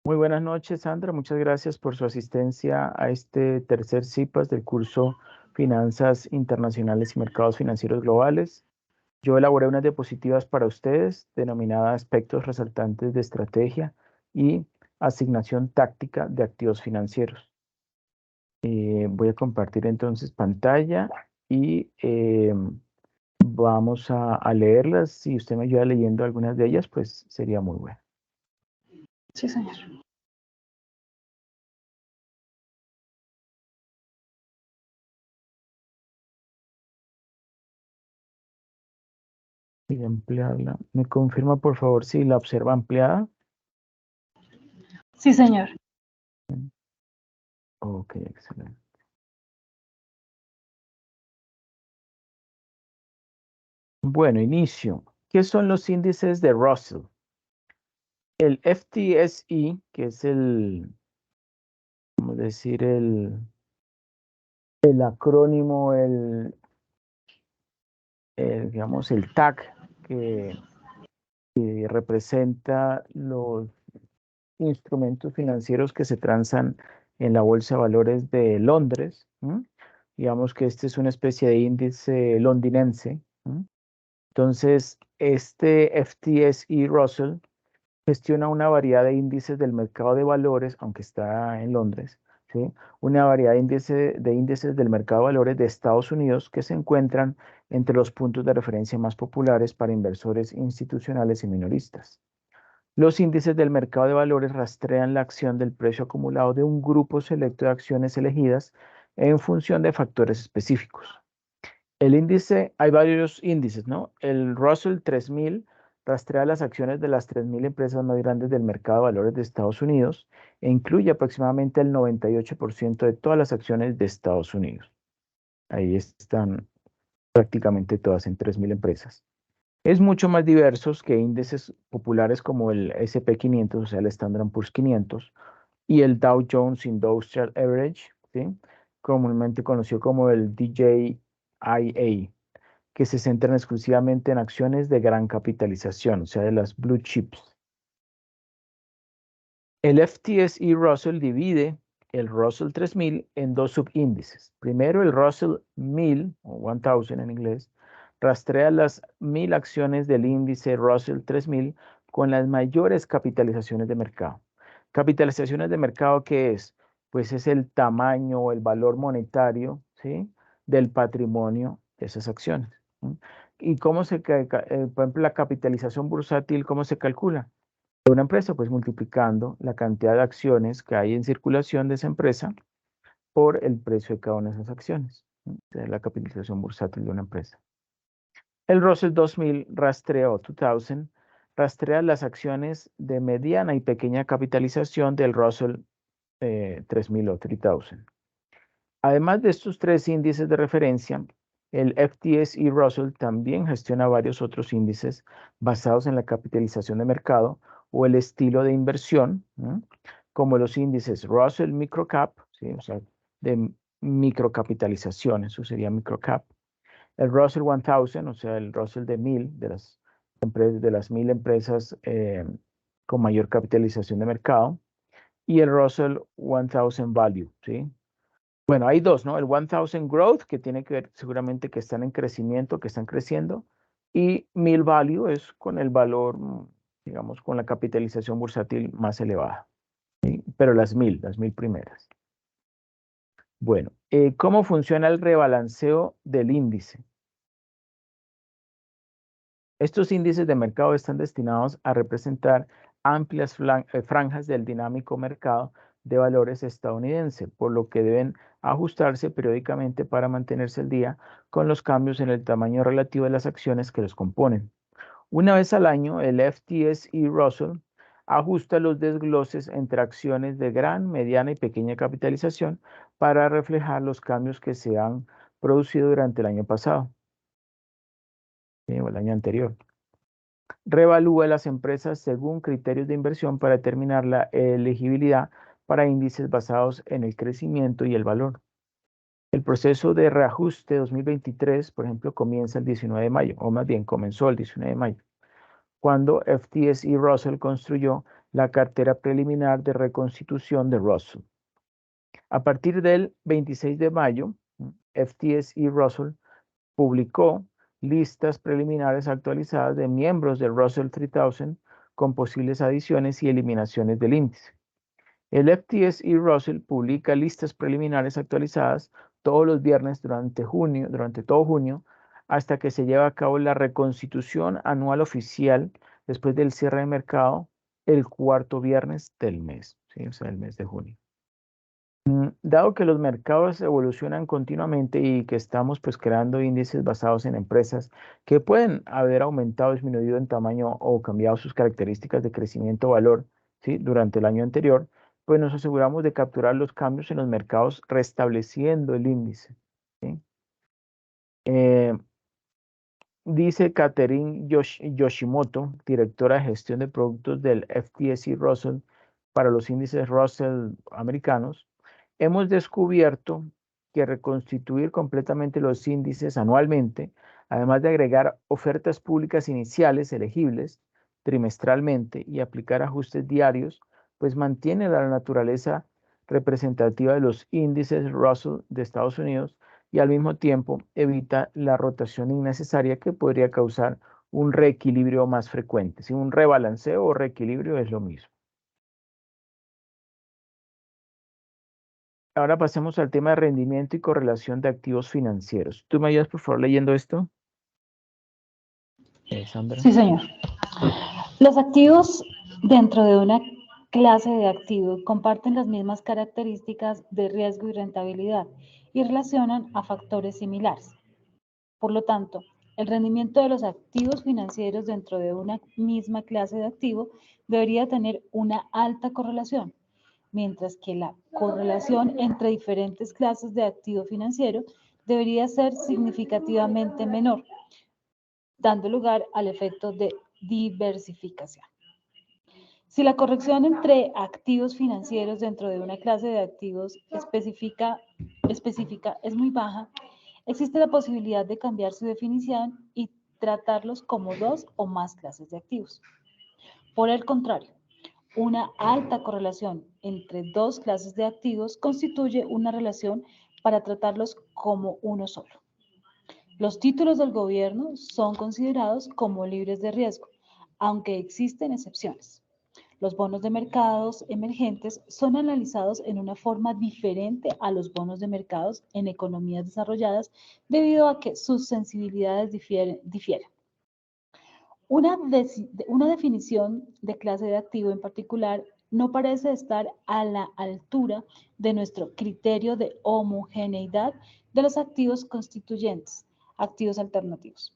Muy buenas noches, Sandra. Muchas gracias por su asistencia a este tercer CIPAS del curso Finanzas Internacionales y Mercados Financieros Globales. Yo elaboré unas diapositivas para ustedes denominadas aspectos resaltantes de estrategia y asignación táctica de activos financieros. Voy a compartir entonces pantalla y vamos a leerlas. Si usted me ayuda leyendo algunas de ellas, pues sería muy bueno. Sí, señor. Y ampliarla. ¿Me confirma, por favor, si la observa ampliada? Sí, señor. Ok, excelente. Bueno, inicio. ¿Qué son los índices de Russell? El FTSE, que es vamos a decir, el acrónimo, digamos, el tag que representa los instrumentos financieros que se transan en la Bolsa de Valores de Londres. Digamos que este es una especie de índice londinense. Entonces, este FTSE Russell gestiona una variedad de índices del mercado de valores, aunque está en Londres, ¿sí? Una variedad de índices del mercado de valores de Estados Unidos que se encuentran entre los puntos de referencia más populares para inversores institucionales y minoristas. Los índices del mercado de valores rastrean la acción del precio acumulado de un grupo selecto de acciones elegidas en función de factores específicos. El índice, hay varios índices, ¿no? El Russell 3000 rastrea las acciones de las 3000 empresas más grandes del mercado de valores de Estados Unidos e incluye aproximadamente el 98% de todas las acciones de Estados Unidos. Ahí están prácticamente todas en 3000 empresas. Es mucho más diversos que índices populares como el S&P 500, o sea, el Standard Poor's 500, y el Dow Jones Industrial Average, ¿sí? Comúnmente conocido como el DJIA, que se centran exclusivamente en acciones de gran capitalización, o sea, de las blue chips. El FTSE Russell divide el Russell 3000 en dos subíndices. Primero, el Russell 1000, o 1000 en inglés, rastrea las 1000 acciones del índice Russell 3000 con las mayores capitalizaciones de mercado. Capitalizaciones de mercado, ¿qué es? Pues es el tamaño o el valor monetario, ¿sí?, del patrimonio de esas acciones. ¿Y cómo por ejemplo, la capitalización bursátil, cómo se calcula? De una empresa, pues multiplicando la cantidad de acciones que hay en circulación de esa empresa por el precio de cada una de esas acciones. Esa es la capitalización bursátil de una empresa. El Russell 2000 rastrea las acciones de mediana y pequeña capitalización del Russell 3000 o 3000. Además de estos tres índices de referencia, el FTSE Russell también gestiona varios otros índices basados en la capitalización de mercado o el estilo de inversión, como los índices Russell Microcap, ¿sí?, o sea, de microcapitalización, eso sería microcap, el Russell 1000, o sea, el Russell de 1000, de las 1000 empresas con mayor capitalización de mercado, y el Russell 1000 Value, ¿sí? Bueno, hay dos, ¿no? El 1000 Growth, que tiene que ver seguramente que están en crecimiento, que están creciendo, y 1000 Value es con el valor, digamos, con la capitalización bursátil más elevada, ¿sí? Pero las 1000 primeras. Bueno, ¿cómo funciona el rebalanceo del índice? Estos índices de mercado están destinados a representar amplias franjas del dinámico mercado de valores estadounidense, por lo que deben ajustarse periódicamente para mantenerse al día con los cambios en el tamaño relativo de las acciones que los componen. Una vez al año, el FTSE Russell ajusta los desgloses entre acciones de gran, mediana y pequeña capitalización para reflejar los cambios que se han producido durante el año pasado, o el año anterior. Revalúa las empresas según criterios de inversión para determinar la elegibilidad para índices basados en el crecimiento y el valor. El proceso de reajuste 2023, por ejemplo, comienza el 19 de mayo, o más bien comenzó el 19 de mayo, cuando FTSE Russell construyó la cartera preliminar de reconstitución de Russell. A partir del 26 de mayo, FTSE Russell publicó listas preliminares actualizadas de miembros del Russell 3000 con posibles adiciones y eliminaciones del índice. El FTSE Russell publica listas preliminares actualizadas todos los viernes durante todo junio, hasta que se lleva a cabo la reconstitución anual oficial después del cierre de mercado el cuarto viernes del mes, ¿sí? O sea, el mes de junio. Dado que los mercados evolucionan continuamente y que estamos pues creando índices basados en empresas que pueden haber aumentado, disminuido en tamaño o cambiado sus características de crecimiento o valor, ¿sí? Durante el año anterior, pues nos aseguramos de capturar los cambios en los mercados restableciendo el índice, ¿sí? Eh, Dice Catherine Yoshimoto, directora de gestión de productos del FTSE Russell para los índices Russell americanos. Hemos descubierto que reconstituir completamente los índices anualmente, además de agregar ofertas públicas iniciales elegibles trimestralmente y aplicar ajustes diarios, pues mantiene la naturaleza representativa de los índices Russell de Estados Unidos y al mismo tiempo evita la rotación innecesaria que podría causar un reequilibrio más frecuente. Si un rebalanceo o reequilibrio es lo mismo. Ahora pasemos al tema de rendimiento y correlación de activos financieros. ¿Tú me ayudas, por favor, leyendo esto? Sandra. Sí, señor. Los activos dentro de una clase de activos comparten las mismas características de riesgo y rentabilidad y relacionan a factores similares. Por lo tanto, el rendimiento de los activos financieros dentro de una misma clase de activo debería tener una alta correlación, mientras que la correlación entre diferentes clases de activo financiero debería ser significativamente menor, dando lugar al efecto de diversificación. Si la corrección entre activos financieros dentro de una clase de activos específica es muy baja, existe la posibilidad de cambiar su definición y tratarlos como dos o más clases de activos. Por el contrario, una alta correlación entre dos clases de activos constituye una relación para tratarlos como uno solo. Los títulos del gobierno son considerados como libres de riesgo, aunque existen excepciones. Los bonos de mercados emergentes son analizados en una forma diferente a los bonos de mercados en economías desarrolladas debido a que sus sensibilidades difieren. Una definición de clase de activo en particular no parece estar a la altura de nuestro criterio de homogeneidad de los activos constituyentes, activos alternativos.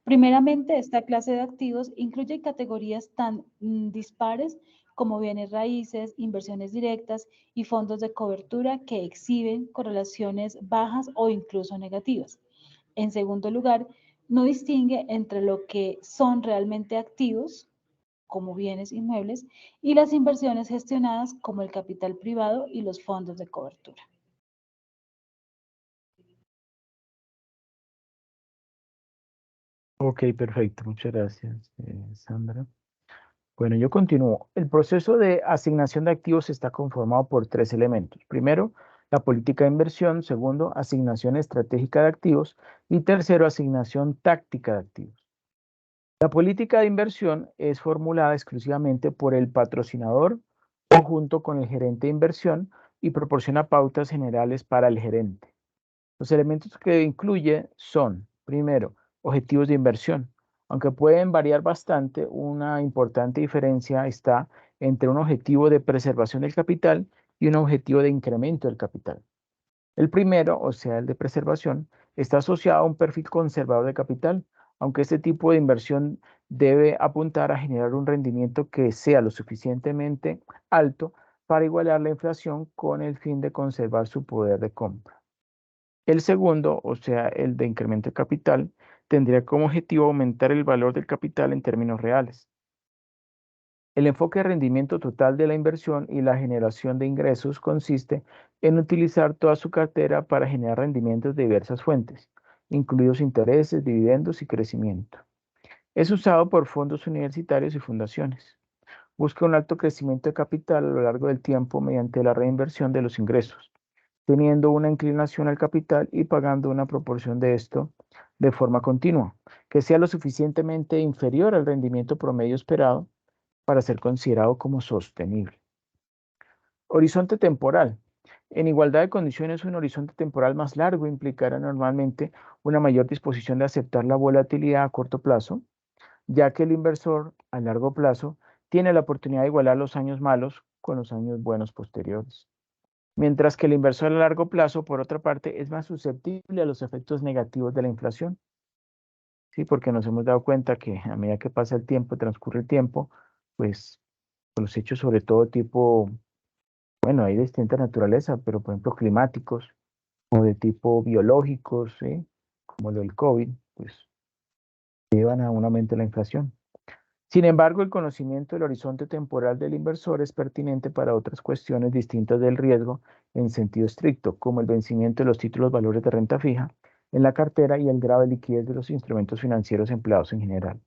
Primeramente, esta clase de activos incluye categorías tan dispares como bienes raíces, inversiones directas y fondos de cobertura que exhiben correlaciones bajas o incluso negativas. En segundo lugar, no distingue entre lo que son realmente activos, como bienes inmuebles, y las inversiones gestionadas como el capital privado y los fondos de cobertura. Ok, perfecto. Muchas gracias, Sandra. Bueno, yo continúo. El proceso de asignación de activos está conformado por tres elementos. Primero, la política de inversión. Segundo, asignación estratégica de activos. Y tercero, asignación táctica de activos. La política de inversión es formulada exclusivamente por el patrocinador o junto con el gerente de inversión y proporciona pautas generales para el gerente. Los elementos que incluye son, primero, objetivos de inversión. Aunque pueden variar bastante, una importante diferencia está entre un objetivo de preservación del capital y un objetivo de incremento del capital. El primero, o sea, el de preservación, está asociado a un perfil conservador de capital, aunque este tipo de inversión debe apuntar a generar un rendimiento que sea lo suficientemente alto para igualar la inflación con el fin de conservar su poder de compra. El segundo, o sea, el de incremento de capital, tendría como objetivo aumentar el valor del capital en términos reales. El enfoque de rendimiento total de la inversión y la generación de ingresos consiste en utilizar toda su cartera para generar rendimientos de diversas fuentes, incluidos intereses, dividendos y crecimiento. Es usado por fondos universitarios y fundaciones. Busca un alto crecimiento de capital a lo largo del tiempo mediante la reinversión de los ingresos, teniendo una inclinación al capital y pagando una proporción de esto de forma continua, que sea lo suficientemente inferior al rendimiento promedio esperado para ser considerado como sostenible. Horizonte temporal. En igualdad de condiciones, un horizonte temporal más largo implicará normalmente una mayor disposición de aceptar la volatilidad a corto plazo, ya que el inversor a largo plazo tiene la oportunidad de igualar los años malos con los años buenos posteriores. Mientras que el inversor a largo plazo, por otra parte, es más susceptible a los efectos negativos de la inflación. Sí, porque nos hemos dado cuenta que a medida que pasa el tiempo, transcurre el tiempo, pues los hechos sobre todo tipo, bueno, hay de distinta naturaleza, pero por ejemplo climáticos o de tipo biológicos, ¿sí? Como lo del COVID, pues llevan a un aumento de la inflación. Sin embargo, el conocimiento del horizonte temporal del inversor es pertinente para otras cuestiones distintas del riesgo en sentido estricto, como el vencimiento de los títulos valores de renta fija en la cartera y el grado de liquidez de los instrumentos financieros empleados en general.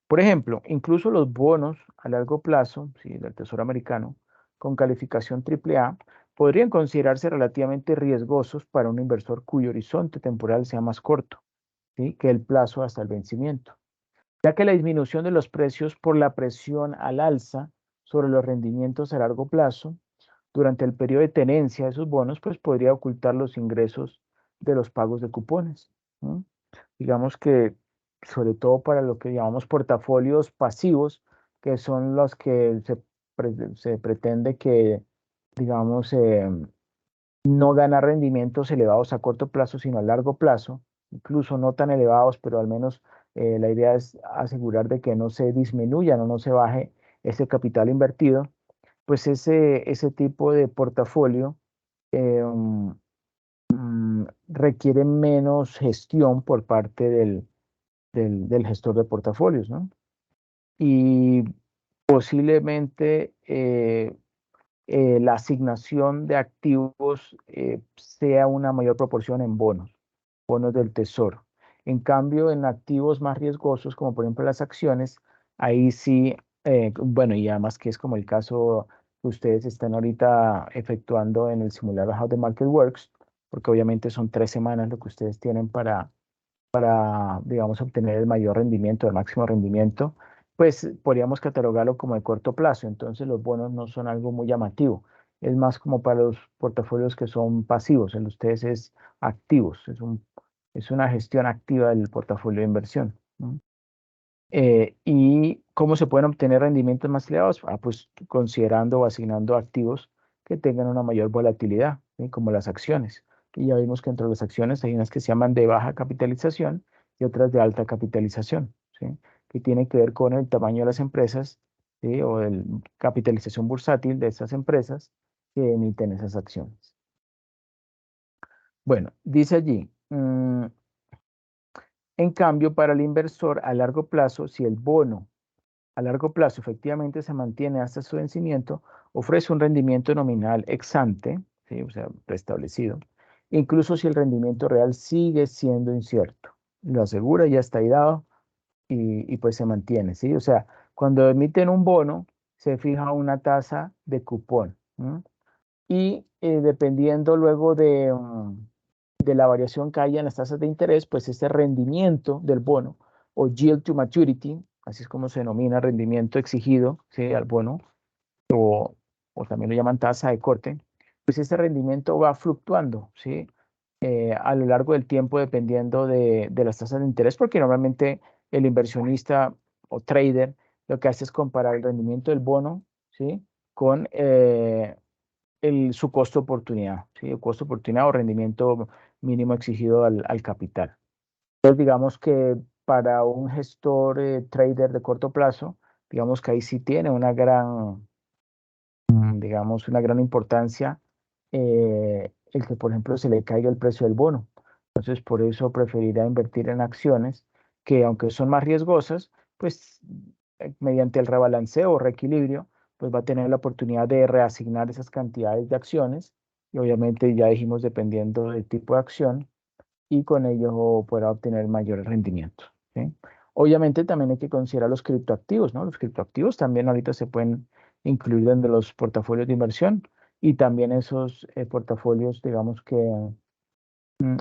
Por ejemplo, incluso los bonos a largo plazo, sí, del Tesoro americano, con calificación AAA, podrían considerarse relativamente riesgosos para un inversor cuyo horizonte temporal sea más corto, ¿sí?, que el plazo hasta el vencimiento, ya que la disminución de los precios por la presión al alza sobre los rendimientos a largo plazo durante el periodo de tenencia de esos bonos, pues podría ocultar los ingresos de los pagos de cupones, ¿no? Digamos que sobre todo para lo que llamamos portafolios pasivos, que son los que se pretende que, digamos, no ganar rendimientos elevados a corto plazo, sino a largo plazo, incluso no tan elevados, pero al menos la idea es asegurar de que no se disminuyan o no se baje ese capital invertido, pues ese tipo de portafolio eh, requiere menos gestión por parte del gestor de portafolios, ¿no? Y posiblemente la asignación de activos sea una mayor proporción en bonos del tesoro. En cambio, en activos más riesgosos, como por ejemplo las acciones, ahí sí, bueno, y además que es como el caso que ustedes están ahorita efectuando en el simulador How the Market Works, porque obviamente son 3 semanas lo que ustedes tienen para, digamos, obtener el mayor rendimiento, el máximo rendimiento, pues podríamos catalogarlo como de corto plazo. Entonces los bonos no son algo muy llamativo. Es más como para los portafolios que son pasivos. El de ustedes es activos. Es una gestión activa del portafolio de inversión, ¿no? ¿Y cómo se pueden obtener rendimientos más elevados? Pues considerando o asignando activos que tengan una mayor volatilidad, ¿sí?, como las acciones. Y ya vimos que entre las acciones hay unas que se llaman de baja capitalización y otras de alta capitalización, ¿sí?, que tiene que ver con el tamaño de las empresas, ¿sí?, o la capitalización bursátil de esas empresas que emiten esas acciones. Bueno, dice allí, en cambio, para el inversor a largo plazo, si el bono a largo plazo efectivamente se mantiene hasta su vencimiento, ofrece un rendimiento nominal ex ante, ¿sí?, o sea, preestablecido, incluso si el rendimiento real sigue siendo incierto. Lo asegura, ya está ahí dado y pues se mantiene, ¿sí? O sea, cuando emiten un bono, se fija una tasa de cupón, ¿m? Y dependiendo luego de la variación que haya en las tasas de interés, pues ese rendimiento del bono o yield to maturity, así es como se denomina rendimiento exigido, ¿sí?, al bono, o también lo llaman tasa de corte, pues ese rendimiento va fluctuando, ¿sí?, a lo largo del tiempo dependiendo de las tasas de interés, porque normalmente el inversionista o trader lo que hace es comparar el rendimiento del bono, ¿sí?, con su costo oportunidad, ¿sí?, el costo oportunidad o rendimiento mínimo exigido al capital. Entonces, digamos que para un gestor trader de corto plazo, digamos que ahí sí tiene una gran, digamos, una gran importancia el que, por ejemplo, se le caiga el precio del bono. Entonces, por eso preferirá invertir en acciones que, aunque son más riesgosas, pues mediante el rebalanceo o reequilibrio, pues va a tener la oportunidad de reasignar esas cantidades de acciones y obviamente ya dijimos dependiendo del tipo de acción y con ello podrá obtener mayores rendimientos, ¿sí? Obviamente también hay que considerar los criptoactivos, ¿no? Los criptoactivos también ahorita se pueden incluir dentro de los portafolios de inversión y también esos portafolios, digamos que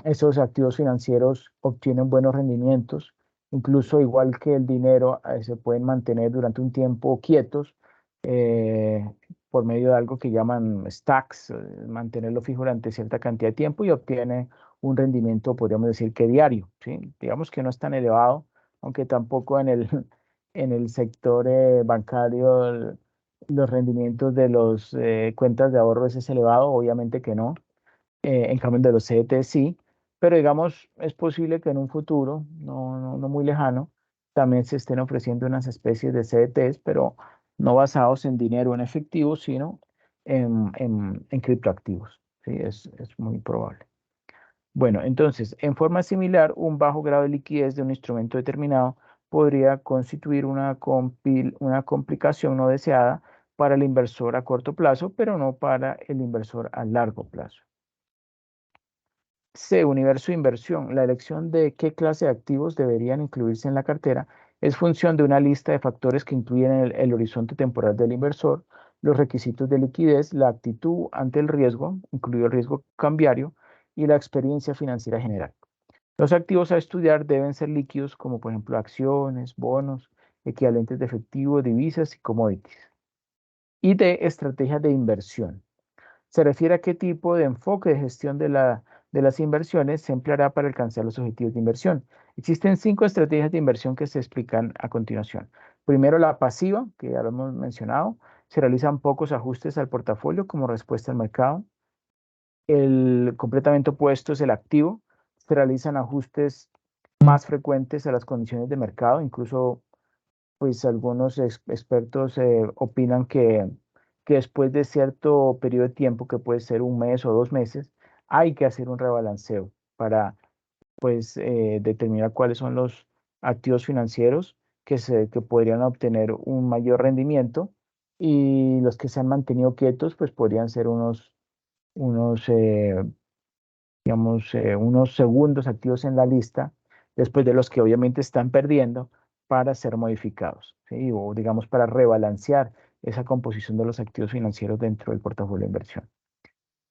esos activos financieros obtienen buenos rendimientos, incluso igual que el dinero, se pueden mantener durante un tiempo quietos eh, por medio de algo que llaman stacks, mantenerlo fijo durante cierta cantidad de tiempo y obtiene un rendimiento, podríamos decir que diario, ¿sí? Digamos que no es tan elevado, aunque tampoco en el, en el sector bancario los rendimientos de las cuentas de ahorro es elevado, obviamente que no, en cambio de los CDT sí, pero digamos, es posible que en un futuro, no muy lejano, también se estén ofreciendo unas especies de CDTs, pero no basados en dinero en efectivo, sino en criptoactivos. Sí, es muy probable. Bueno, entonces, en forma similar, un bajo grado de liquidez de un instrumento determinado podría constituir una complicación no deseada para el inversor a corto plazo, pero no para el inversor a largo plazo. C, universo de inversión. La elección de qué clase de activos deberían incluirse en la cartera es función de una lista de factores que incluyen el horizonte temporal del inversor, los requisitos de liquidez, la actitud ante el riesgo, incluido el riesgo cambiario, y la experiencia financiera general. Los activos a estudiar deben ser líquidos, como por ejemplo acciones, bonos, equivalentes de efectivo, divisas y commodities. Y de estrategias de inversión. Se refiere a qué tipo de enfoque de gestión de las inversiones se empleará para alcanzar los objetivos de inversión. Existen 5 estrategias de inversión que se explican a continuación. Primero, la pasiva, que ya lo hemos mencionado. Se realizan pocos ajustes al portafolio como respuesta al mercado. El completamente opuesto es el activo. Se realizan ajustes más frecuentes a las condiciones de mercado, incluso pues algunos expertos opinan que después de cierto periodo de tiempo, que puede ser un mes o 2 meses, hay que hacer un rebalanceo para pues determinar cuáles son los activos financieros que podrían obtener un mayor rendimiento y los que se han mantenido quietos pues podrían ser unos digamos, unos segundos activos en la lista, después de los que obviamente están perdiendo para ser modificados, ¿sí? O digamos para rebalancear esa composición de los activos financieros dentro del portafolio de inversión.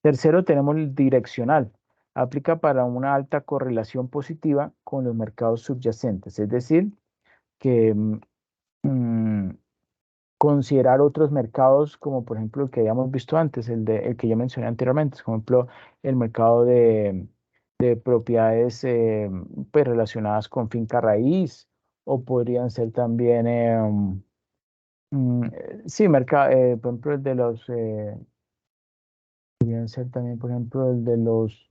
Tercero, tenemos el direccional. Aplica para una alta correlación positiva con los mercados subyacentes, es decir, que mm, considerar otros mercados como por ejemplo el que habíamos visto antes, el que yo mencioné anteriormente, por ejemplo el mercado de propiedades pues, relacionadas con finca raíz o podrían ser también, sí, por ejemplo el de los, podrían ser también por ejemplo el de los,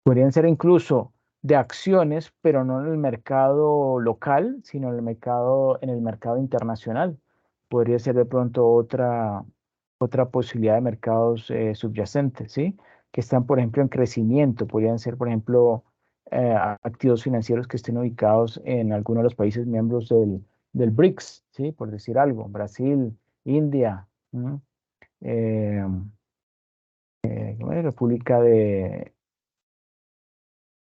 podrían ser incluso de acciones, pero no en el mercado local, sino en el mercado internacional. Podría ser de pronto otra posibilidad de mercados subyacentes, ¿sí? Que están, por ejemplo, en crecimiento. Podrían ser, por ejemplo, activos financieros que estén ubicados en alguno de los países miembros del BRICS, ¿sí? Por decir algo, Brasil, India, ¿no? Eh, República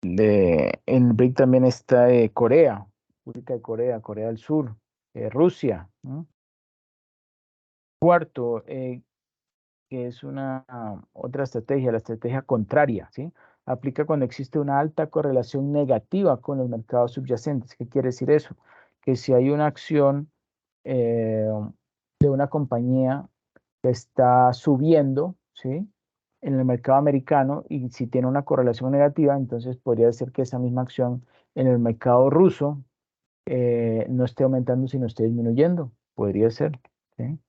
en BRIC también está Corea, República de Corea, Corea del Sur, Rusia, ¿no? Cuarto, que es otra estrategia, la estrategia contraria, ¿sí? Aplica cuando existe una alta correlación negativa con los mercados subyacentes. ¿Qué quiere decir eso? Que si hay una acción eh, de una compañía que está subiendo, ¿sí? En el mercado americano y si tiene una correlación negativa, entonces podría ser que esa misma acción en el mercado ruso no esté aumentando, sino esté disminuyendo. Podría ser, ¿sí?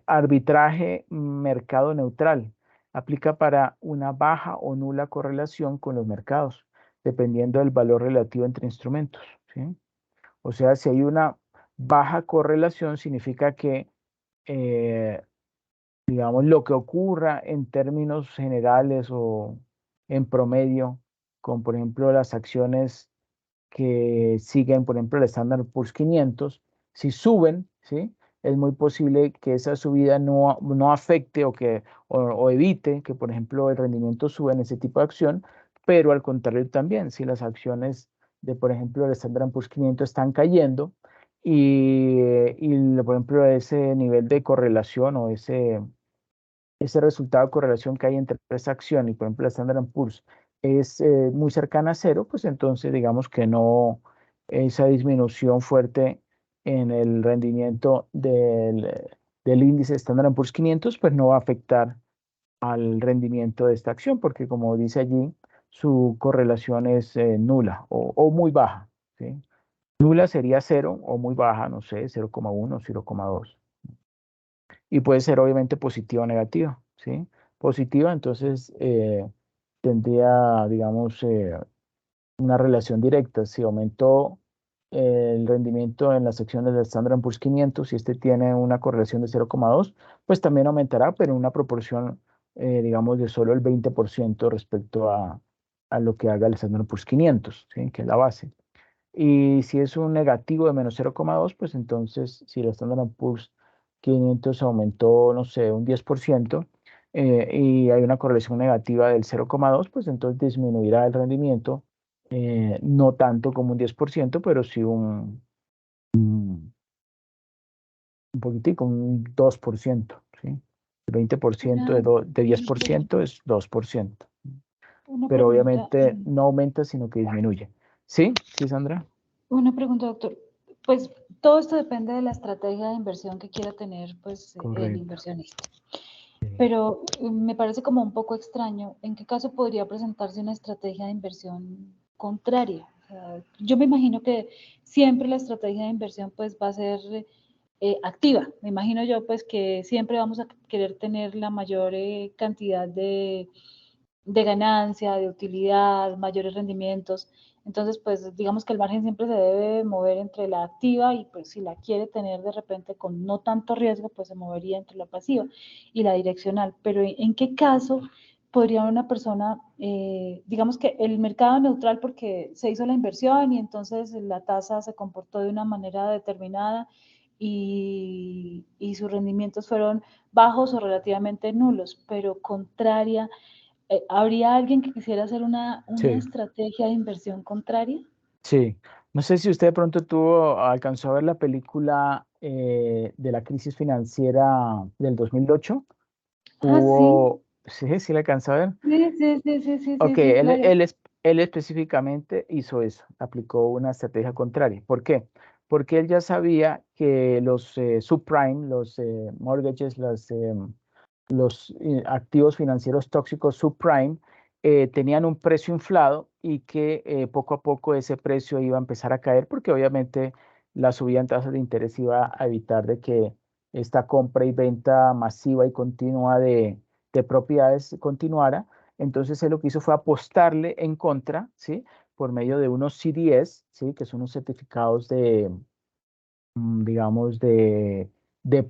Arbitraje mercado neutral. Aplica para una baja o nula correlación con los mercados, dependiendo del valor relativo entre instrumentos, ¿sí? O sea, si hay una baja correlación, significa que eh, digamos, lo que ocurra en términos generales o en promedio, con por ejemplo las acciones que siguen, por ejemplo, el Standard Poor's 500, si suben, ¿sí? Es muy posible que esa subida no afecte o evite que, por ejemplo, el rendimiento suba en ese tipo de acción, pero al contrario también, si las acciones de, por ejemplo, el Standard Poor's 500 están cayendo por ejemplo, ese nivel de correlación o ese resultado de correlación que hay entre esa acción y, por ejemplo, la Standard Poor's es muy cercana a cero, pues entonces digamos que no, esa disminución fuerte en el rendimiento del índice Standard Poor's 500, pues no va a afectar al rendimiento de esta acción, porque como dice allí, su correlación es nula o muy baja, ¿sí? Nula sería cero o muy baja, no sé, 0,1, 0,2. Y puede ser obviamente positiva o negativa, ¿sí? Positiva, entonces tendría, digamos, una relación directa. Si aumentó el rendimiento en las secciones del Standard Poor's 500, si este tiene una correlación de 0,2, pues también aumentará, pero en una proporción, digamos, de solo el 20% respecto a lo que haga el Standard Poor's 500, ¿sí? Que es la base. Y si es un negativo de menos 0,2, pues entonces si el Standard Poor's 500 aumentó, no sé, un 10%, y hay una correlación negativa del 0,2, pues entonces disminuirá el rendimiento, no tanto como un 10%, pero sí un poquitico, un 2%, ¿sí? El 20% Una, de 10% es 2%, una pero pregunta, obviamente no aumenta, sino que disminuye. ¿Sí? ¿Sí, Sandra? doctor. Pues todo esto depende de la estrategia de inversión que quiera tener pues el Correcto. inversionista. Sí. Pero me parece como un poco extraño en qué caso podría presentarse una estrategia de inversión contraria. O sea, yo me imagino que siempre la estrategia de inversión pues va a ser activa. Me imagino yo pues que siempre vamos a querer tener la mayor cantidad de ganancia, de utilidad, mayores rendimientos. Entonces, pues digamos que el margen siempre se debe mover entre la activa y pues si la quiere tener de repente con no tanto riesgo, pues se movería entre la pasiva y la direccional. Pero ¿en qué caso podría una persona, digamos que el mercado neutral porque se hizo la inversión y entonces la tasa se comportó de una manera determinada y sus rendimientos fueron bajos o relativamente nulos, pero contraria ¿habría alguien que quisiera hacer una Sí. estrategia de inversión contraria? Sí, no sé si usted de pronto alcanzó a ver la película de la crisis financiera del 2008. Ah, sí, Sí, la alcanzó a ver. sí, sí, sí, sí, sí, Ok, sí, sí, claro. él específicamente hizo eso, aplicó una estrategia contraria. ¿Por qué? Porque él ya sabía que los subprime, los mortgages, los activos financieros tóxicos subprime tenían un precio inflado y que poco a poco ese precio iba a empezar a caer porque obviamente la subida en tasas de interés iba a evitar de que esta compra y venta masiva y continua de propiedades continuara. Entonces él lo que hizo fue apostarle en contra, ¿sí? Por medio de unos CDS, ¿sí? Que son unos certificados digamos, de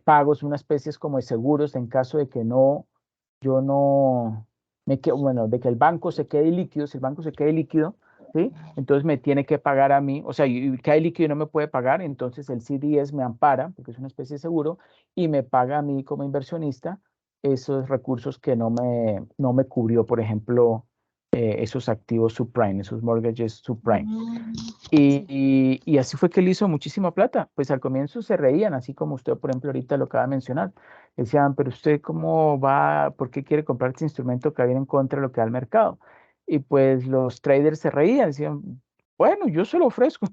pagos, una especie como de seguros en caso de que yo no bueno, de que el banco se quede líquido, si el banco se quede líquido, ¿sí? Entonces me tiene que pagar a mí, o sea, y cae líquido y no me puede pagar, entonces el CDS me ampara, porque es una especie de seguro, y me paga a mí como inversionista esos recursos que no me cubrió, por ejemplo, esos activos subprime, esos mortgages subprime. Mm, Y, sí. y así fue que él hizo muchísima plata. Pues al comienzo se reían, así como usted, por ejemplo, ahorita lo acaba de mencionar. Decían, pero usted cómo va, por qué quiere comprar este instrumento que viene en contra de lo que da el mercado. Y pues los traders se reían, decían, bueno, yo se lo ofrezco,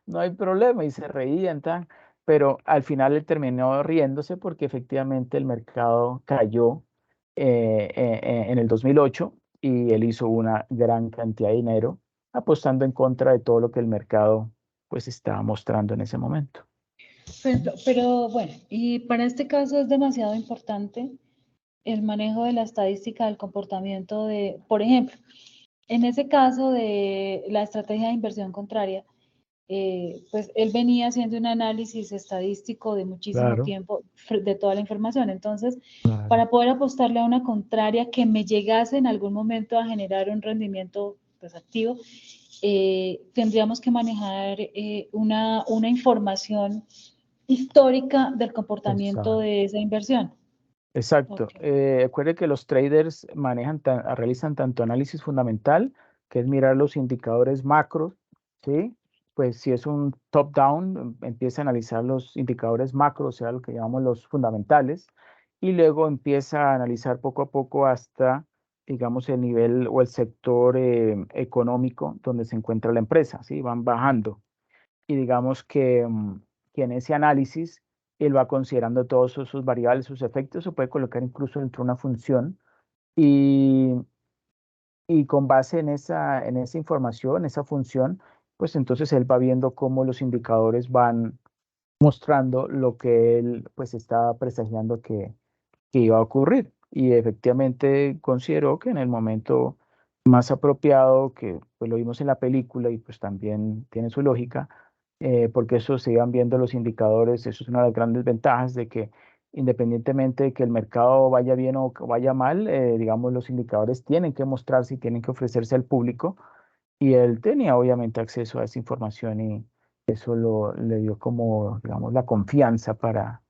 no hay problema. Y se reían, tan. Pero al final él terminó riéndose porque efectivamente el mercado cayó en el 2008 y él hizo una gran cantidad de dinero apostando en contra de todo lo que el mercado pues estaba mostrando en ese momento. Pero bueno, y para este caso es demasiado importante el manejo de la estadística del comportamiento de, por ejemplo, en ese caso de la estrategia de inversión contraria, pues él venía haciendo un análisis estadístico de muchísimo Claro, tiempo de toda la información. Entonces, claro. para poder apostarle a una contraria que me llegase en algún momento a generar un rendimiento pues activo, tendríamos que manejar una información histórica del comportamiento Exacto. de esa inversión. Exacto. Ok. Recuerde que los traders realizan tanto análisis fundamental, que es mirar los indicadores macros, ¿sí? Pues si es un top-down, empieza a analizar los indicadores macros, o sea, lo que llamamos los fundamentales, y luego empieza a analizar poco a poco hasta, digamos, el nivel o el sector económico donde se encuentra la empresa, ¿sí? Van bajando y digamos que en ese análisis él va considerando todos sus variables, sus efectos, se puede colocar incluso dentro de una función y, y con base en esa información, esa función, pues entonces él va viendo cómo los indicadores van mostrando lo que él pues estaba presagiando que iba a ocurrir. Y efectivamente consideró que en el momento más apropiado, que pues lo vimos en la película y pues también tiene su lógica, porque eso se iban viendo los indicadores, eso es una de las grandes ventajas de que independientemente de que el mercado vaya bien o que vaya mal, digamos, los indicadores tienen que mostrarse y tienen que ofrecerse al público y él tenía obviamente acceso a esa información y eso le dio como, digamos, la confianza para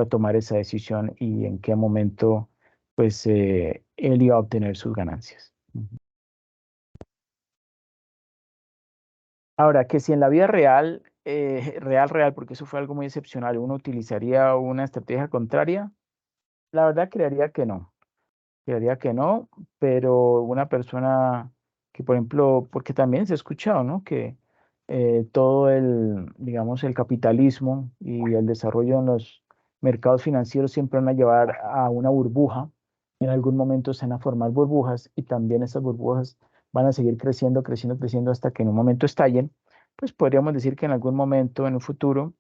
tomar esa decisión y en qué momento, pues, él iba a obtener sus ganancias. Ujú. Ahora, que si en la vida real, real, porque eso fue algo muy excepcional, uno utilizaría una estrategia contraria, la verdad creería que no. Creería que no, pero una persona que, por ejemplo, porque también se ha escuchado, ¿no? Que todo el, digamos, el capitalismo y el desarrollo en los mercados financieros siempre van a llevar a una burbuja. En algún momento se van a formar burbujas y también esas burbujas van a seguir creciendo, creciendo, creciendo hasta que en un momento estallen. Pues podríamos decir que en algún momento, en un futuro,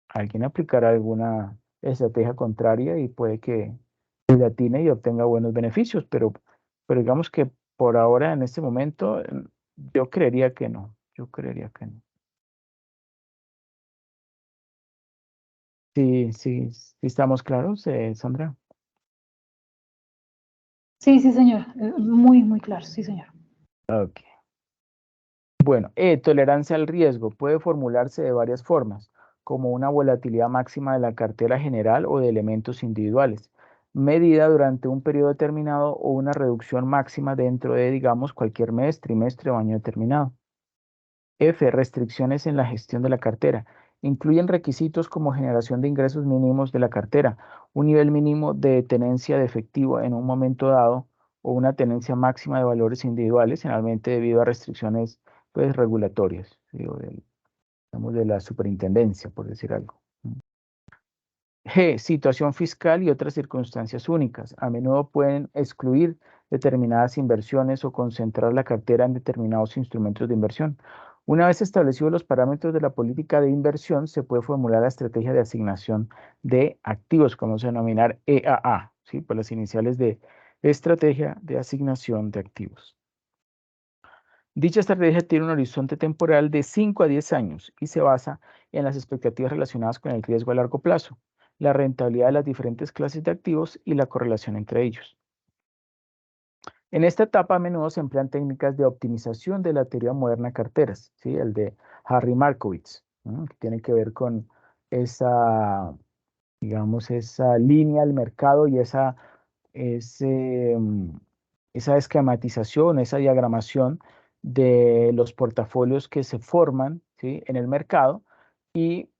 alguien aplicará alguna estrategia contraria y puede que le atine y obtenga buenos beneficios, pero digamos que por ahora, en este momento, yo creería que no, yo creería que no. Sí, sí, sí estamos claros, Sandra. Sí, sí, señor. Muy, muy claro, sí, señor. Ok. Bueno, tolerancia al riesgo puede formularse de varias formas, como una volatilidad máxima de la cartera general o de elementos individuales, medida durante un periodo determinado o una reducción máxima dentro de, digamos, cualquier mes, trimestre o año determinado. F. Restricciones en la gestión de la cartera. Incluyen requisitos como generación de ingresos mínimos de la cartera, un nivel mínimo de tenencia de efectivo en un momento dado o una tenencia máxima de valores individuales, generalmente debido a restricciones pues, regulatorias, ¿sí? O digamos, de la superintendencia, por decir algo. G. Situación fiscal y otras circunstancias únicas. A menudo pueden excluir determinadas inversiones o concentrar la cartera en determinados instrumentos de inversión. Una vez establecidos los parámetros de la política de inversión, se puede formular la estrategia de asignación de activos, como se denominar EAA, ¿sí? Por las iniciales de Estrategia de Asignación de Activos. Dicha estrategia tiene un horizonte temporal de 5 a 10 años y se basa en las expectativas relacionadas con el riesgo a largo plazo, la rentabilidad de las diferentes clases de activos y la correlación entre ellos. En esta etapa a menudo se emplean técnicas de optimización de la teoría moderna de carteras, ¿sí? El de Harry Markowitz, ¿no? Que tiene que ver con esa, digamos, esa línea del mercado y ese, esa esquematización, esa diagramación de los portafolios que se forman, ¿sí? En el mercado y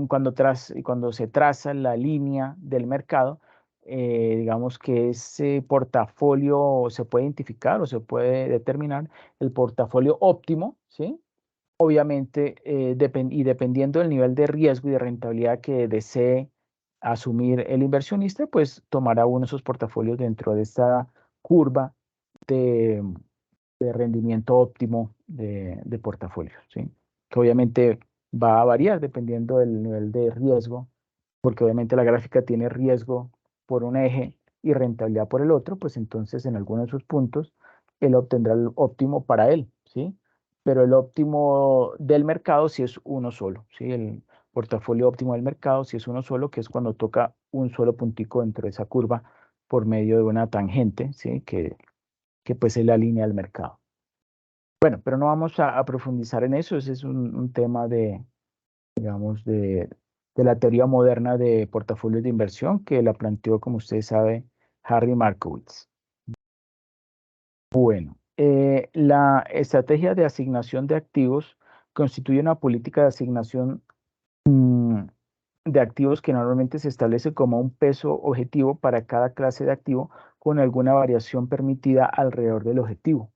cuando se traza la línea del mercado, digamos que ese portafolio se puede identificar o se puede determinar el portafolio óptimo, ¿sí? Obviamente, y dependiendo del nivel de riesgo y de rentabilidad que desee asumir el inversionista, pues tomará uno de esos portafolios dentro de esta curva de, de rendimiento óptimo de portafolios, ¿sí? Que obviamente va a variar dependiendo del nivel de riesgo, porque obviamente la gráfica tiene riesgo por un eje y rentabilidad por el otro, pues entonces en alguno de sus puntos él obtendrá el óptimo para él, ¿sí? Pero el óptimo del mercado si es uno solo, ¿sí? El portafolio óptimo del mercado si es uno solo, que es cuando toca un solo puntico dentro de esa curva por medio de una tangente, ¿sí? Que pues es la línea del mercado. Bueno, pero no vamos a profundizar en eso. Ese es un tema de, digamos, de la teoría moderna de portafolios de inversión que la planteó, como usted sabe, Harry Markowitz. Bueno, la estrategia de asignación de activos constituye una política de asignación de activos que normalmente se establece como un peso objetivo para cada clase de activo con alguna variación permitida alrededor del objetivo.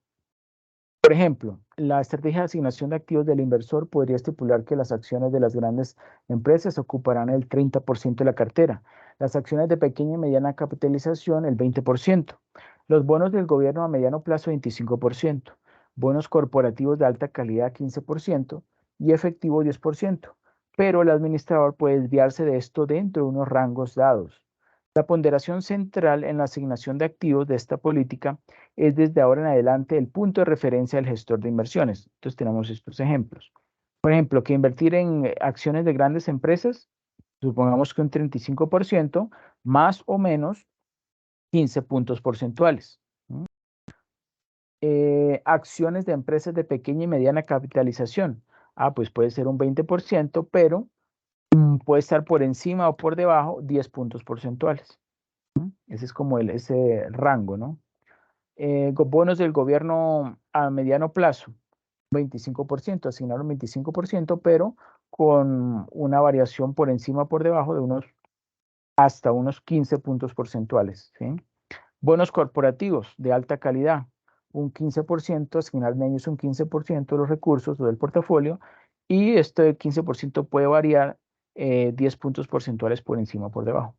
Por ejemplo, la estrategia de asignación de activos del inversor podría estipular que las acciones de las grandes empresas ocuparán el 30% de la cartera, las acciones de pequeña y mediana capitalización el 20%, los bonos del gobierno a mediano plazo 25%, bonos corporativos de alta calidad 15% y efectivo 10%, pero el administrador puede desviarse de esto dentro de unos rangos dados. La ponderación central en la asignación de activos de esta política es desde ahora en adelante el punto de referencia del gestor de inversiones. Entonces tenemos estos ejemplos. Por ejemplo, que invertir en acciones de grandes empresas, supongamos que un 35%, más o menos 15 puntos porcentuales. Acciones de empresas de pequeña y mediana capitalización. Pues puede ser un 20%, pero puede estar por encima o por debajo 10 puntos porcentuales. Ese es como ese rango, ¿no? Bonos del gobierno a mediano plazo, 25%, asignaron 25%, pero con una variación por encima o por debajo de hasta unos 15 puntos porcentuales, ¿sí? Bonos corporativos de alta calidad, un 15%, asignaron ellos un 15% de los recursos o del portafolio, y este 15% puede variar 10 puntos porcentuales por encima o por debajo.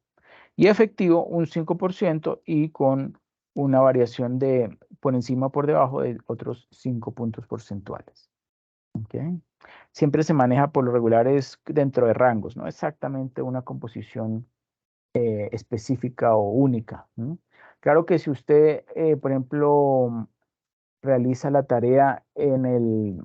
Y efectivo un 5% y con una variación de por encima o por debajo de otros 5 puntos porcentuales. ¿Okay? Siempre se maneja por lo regulares dentro de rangos, no exactamente una composición específica o única. Claro que si usted, por ejemplo, realiza la tarea en el,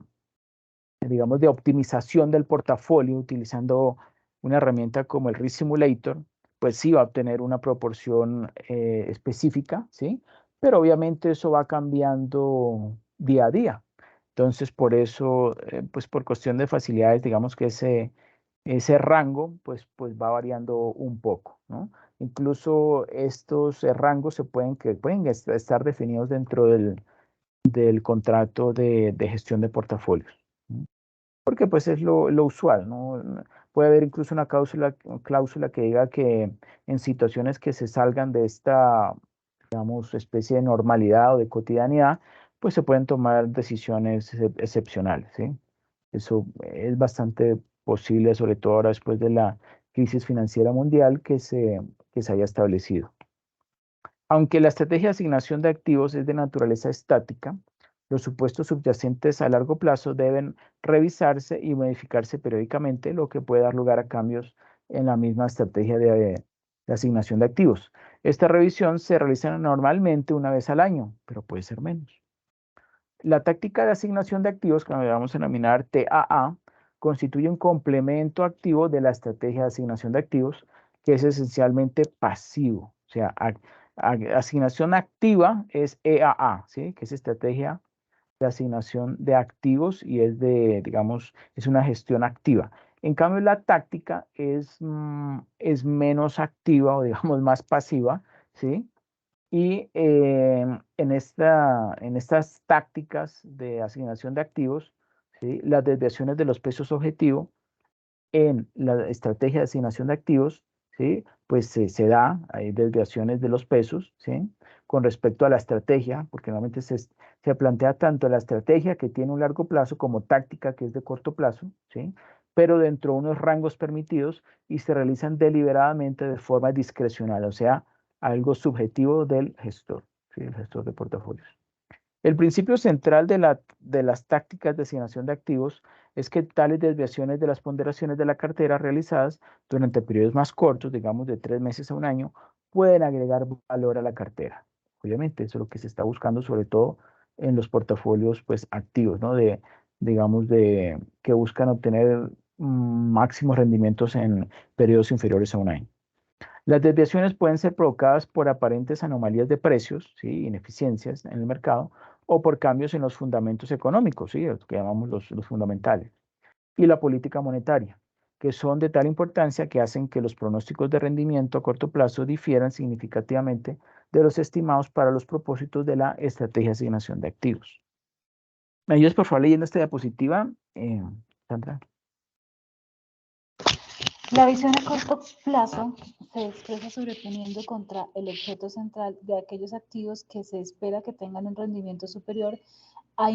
digamos, de optimización del portafolio utilizando una herramienta como el Risk Simulator, pues sí va a obtener una proporción específica, ¿sí? Pero obviamente eso va cambiando día a día. Entonces, por eso, pues por cuestión de facilidades, digamos que ese rango, pues va variando un poco, ¿no? Incluso estos rangos pueden estar definidos dentro del contrato de gestión de portafolios. Porque pues es lo usual, ¿no? Puede haber incluso una cláusula que diga que en situaciones que se salgan de esta, digamos, especie de normalidad o de cotidianidad, pues se pueden tomar decisiones excepcionales, ¿sí? Eso es bastante posible, sobre todo ahora después de la crisis financiera mundial que se haya establecido. Aunque la estrategia de asignación de activos es de naturaleza estática, los supuestos subyacentes a largo plazo deben revisarse y modificarse periódicamente, lo que puede dar lugar a cambios en la misma estrategia de asignación de activos. Esta revisión se realiza normalmente una vez al año, pero puede ser menos. La táctica de asignación de activos, que vamos a denominar TAA, constituye un complemento activo de la estrategia de asignación de activos, que es esencialmente pasivo. O sea, asignación activa es EAA, ¿sí? Que es estrategia de asignación de activos y digamos, es una gestión activa. En cambio, la táctica es menos activa o digamos más pasiva, ¿sí? Y en estas tácticas de asignación de activos, ¿sí? Las desviaciones de los pesos objetivo en la estrategia de asignación de activos, ¿sí? Pues se da, hay desviaciones de los pesos, ¿sí? Con respecto a la estrategia, porque normalmente se plantea tanto la estrategia que tiene un largo plazo como táctica que es de corto plazo, ¿sí? Pero dentro de unos rangos permitidos y se realizan deliberadamente de forma discrecional, o sea, algo subjetivo del gestor, ¿sí? El gestor de portafolios. El principio central de las tácticas de asignación de activos es que tales desviaciones de las ponderaciones de la cartera realizadas durante periodos más cortos, digamos de 3 meses a un año, pueden agregar valor a la cartera. Obviamente, eso es lo que se está buscando, sobre todo en los portafolios pues, activos, ¿no? Digamos, que buscan obtener máximos rendimientos en periodos inferiores a un año. Las desviaciones pueden ser provocadas por aparentes anomalías de precios, ¿sí? Ineficiencias en el mercado, o por cambios en los fundamentos económicos, ¿sí? Los que llamamos los fundamentales, y la política monetaria, que son de tal importancia que hacen que los pronósticos de rendimiento a corto plazo difieran significativamente de los estimados para los propósitos de la estrategia de asignación de activos. ¿Me ayudas, por favor, leyendo esta diapositiva, Sandra? La visión a corto plazo se expresa sobreponiendo contra el objeto central de aquellos activos que se espera que tengan un rendimiento superior a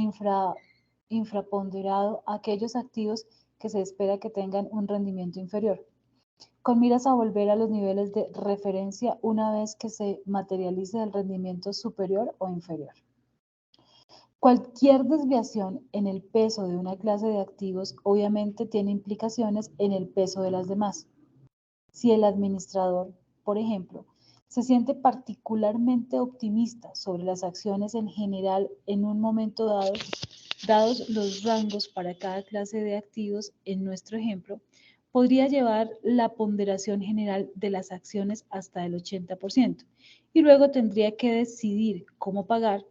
infraponderado aquellos activos que se espera que tengan un rendimiento inferior, con miras a volver a los niveles de referencia una vez que se materialice el rendimiento superior o inferior. Cualquier desviación en el peso de una clase de activos obviamente tiene implicaciones en el peso de las demás. Si el administrador, por ejemplo, se siente particularmente optimista sobre las acciones en general en un momento dado, dados los rangos para cada clase de activos en nuestro ejemplo, podría llevar la ponderación general de las acciones hasta el 80% y luego tendría que decidir cómo pagar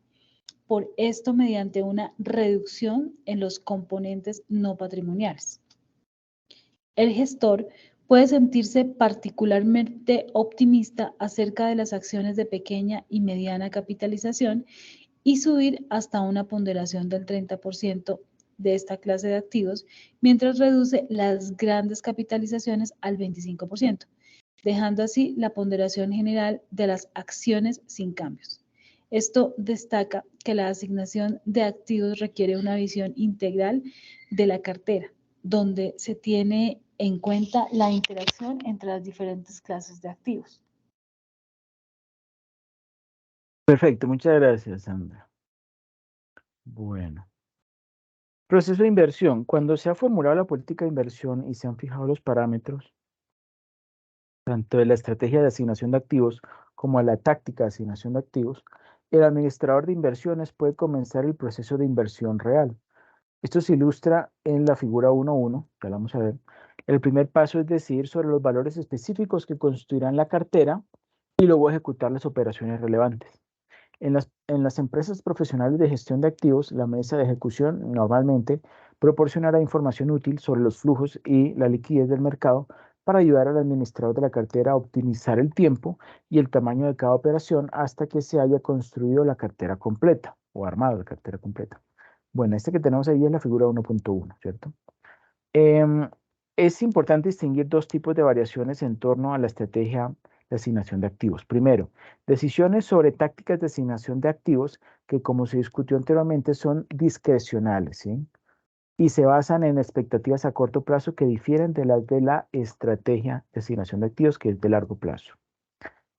por esto mediante una reducción en los componentes no patrimoniales. El gestor puede sentirse particularmente optimista acerca de las acciones de pequeña y mediana capitalización y subir hasta una ponderación del 30% de esta clase de activos, mientras reduce las grandes capitalizaciones al 25%, dejando así la ponderación general de las acciones sin cambios. Esto destaca que la asignación de activos requiere una visión integral de la cartera, donde se tiene en cuenta la interacción entre las diferentes clases de activos. Perfecto, muchas gracias, Sandra. Bueno. Proceso de inversión. Cuando se ha formulado la política de inversión y se han fijado los parámetros, tanto de la estrategia de asignación de activos como de la táctica de asignación de activos, el administrador de inversiones puede comenzar el proceso de inversión real. Esto se ilustra en la figura 1.1, que la vamos a ver. El primer paso es decidir sobre los valores específicos que constituirán la cartera y luego ejecutar las operaciones relevantes. En las empresas profesionales de gestión de activos, la mesa de ejecución normalmente proporcionará información útil sobre los flujos y la liquidez del mercado para ayudar al administrador de la cartera a optimizar el tiempo y el tamaño de cada operación hasta que se haya construido la cartera completa o armado la cartera completa. Bueno, este que tenemos ahí es la figura 1.1, ¿cierto? Es importante distinguir dos tipos de variaciones en torno a la estrategia de asignación de activos. Primero, decisiones sobre tácticas de asignación de activos que, como se discutió anteriormente, son discrecionales, ¿sí? Y se basan en expectativas a corto plazo que difieren de las de la estrategia de asignación de activos, que es de largo plazo.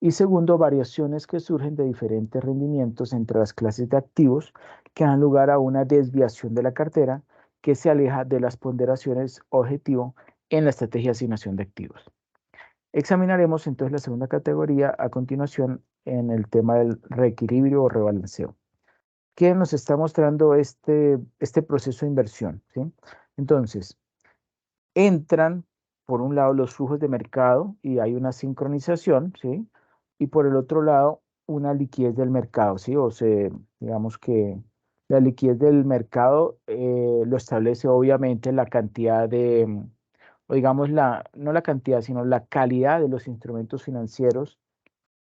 Y segundo, variaciones que surgen de diferentes rendimientos entre las clases de activos que dan lugar a una desviación de la cartera que se aleja de las ponderaciones objetivo en la estrategia de asignación de activos. Examinaremos entonces la segunda categoría a continuación en el tema del reequilibrio o rebalanceo. ¿Qué nos está mostrando este proceso de inversión? ¿Sí? Entonces, entran por un lado los flujos de mercado y hay una sincronización, ¿sí? Y por el otro lado una liquidez del mercado, ¿sí? O sea, digamos que la liquidez del mercado lo establece obviamente la cantidad de, o digamos no la cantidad, sino la calidad de los instrumentos financieros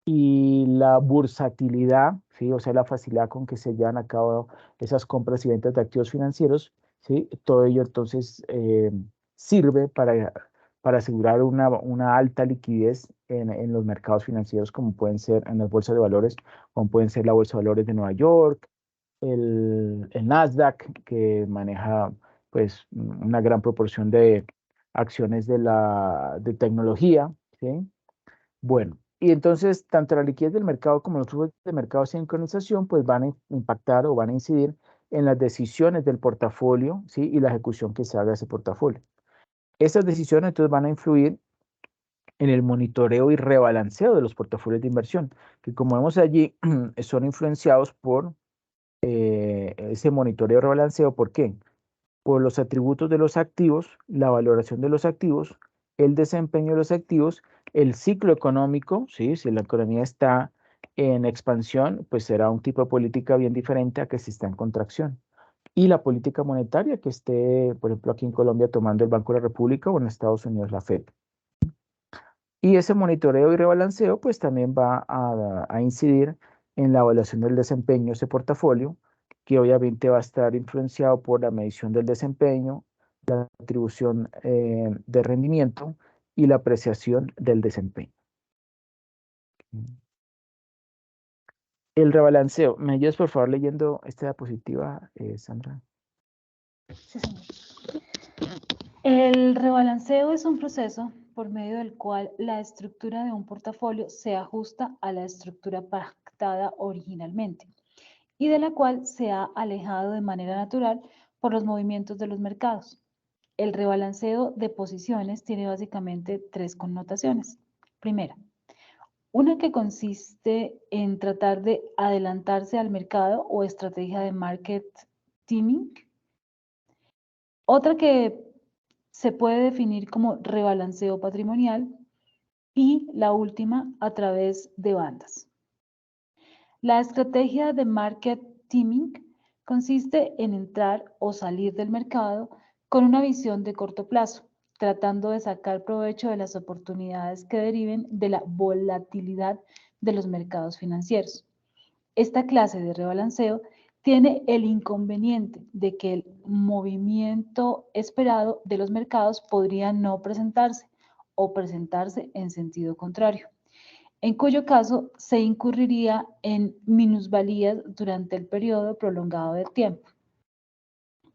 y la bursatilidad, ¿sí? O sea, la facilidad con que se llevan a cabo esas compras y ventas de activos financieros, ¿sí? Todo ello entonces sirve para asegurar una alta liquidez en los mercados financieros, como pueden ser en las bolsas de valores, como pueden ser la Bolsa de Valores de Nueva York, el Nasdaq, que maneja pues una gran proporción de acciones de tecnología, ¿sí? Bueno, y entonces tanto la liquidez del mercado como los flujos de mercado de sincronización pues van a impactar o van a incidir en las decisiones del portafolio, ¿sí? Y la ejecución que se haga de ese portafolio. Estas decisiones entonces van a influir en el monitoreo y rebalanceo de los portafolios de inversión, que como vemos allí son influenciados por ese monitoreo y rebalanceo. ¿Por qué? Por los atributos de los activos, la valoración de los activos, el desempeño de los activos, el ciclo económico, ¿sí? Si la economía está en expansión, pues será un tipo de política bien diferente a que si está en contracción. Y la política monetaria que esté, por ejemplo, aquí en Colombia tomando el Banco de la República o en Estados Unidos la Fed. Y ese monitoreo y rebalanceo pues también va a incidir en la evaluación del desempeño de ese portafolio, que obviamente va a estar influenciado por la medición del desempeño, la atribución de rendimiento y la apreciación del desempeño. El rebalanceo. ¿Me ayudas por favor leyendo esta diapositiva, Sandra? Sí, señor. El rebalanceo es un proceso por medio del cual la estructura de un portafolio se ajusta a la estructura pactada originalmente y de la cual se ha alejado de manera natural por los movimientos de los mercados. El rebalanceo de posiciones tiene básicamente tres connotaciones. Primera, una que consiste en tratar de adelantarse al mercado o estrategia de market timing. Otra que se puede definir como rebalanceo patrimonial y la última a través de bandas. La estrategia de market timing consiste en entrar o salir del mercado con una visión de corto plazo, tratando de sacar provecho de las oportunidades que deriven de la volatilidad de los mercados financieros. Esta clase de rebalanceo tiene el inconveniente de que el movimiento esperado de los mercados podría no presentarse o presentarse en sentido contrario, en cuyo caso se incurriría en minusvalías durante el periodo prolongado del tiempo.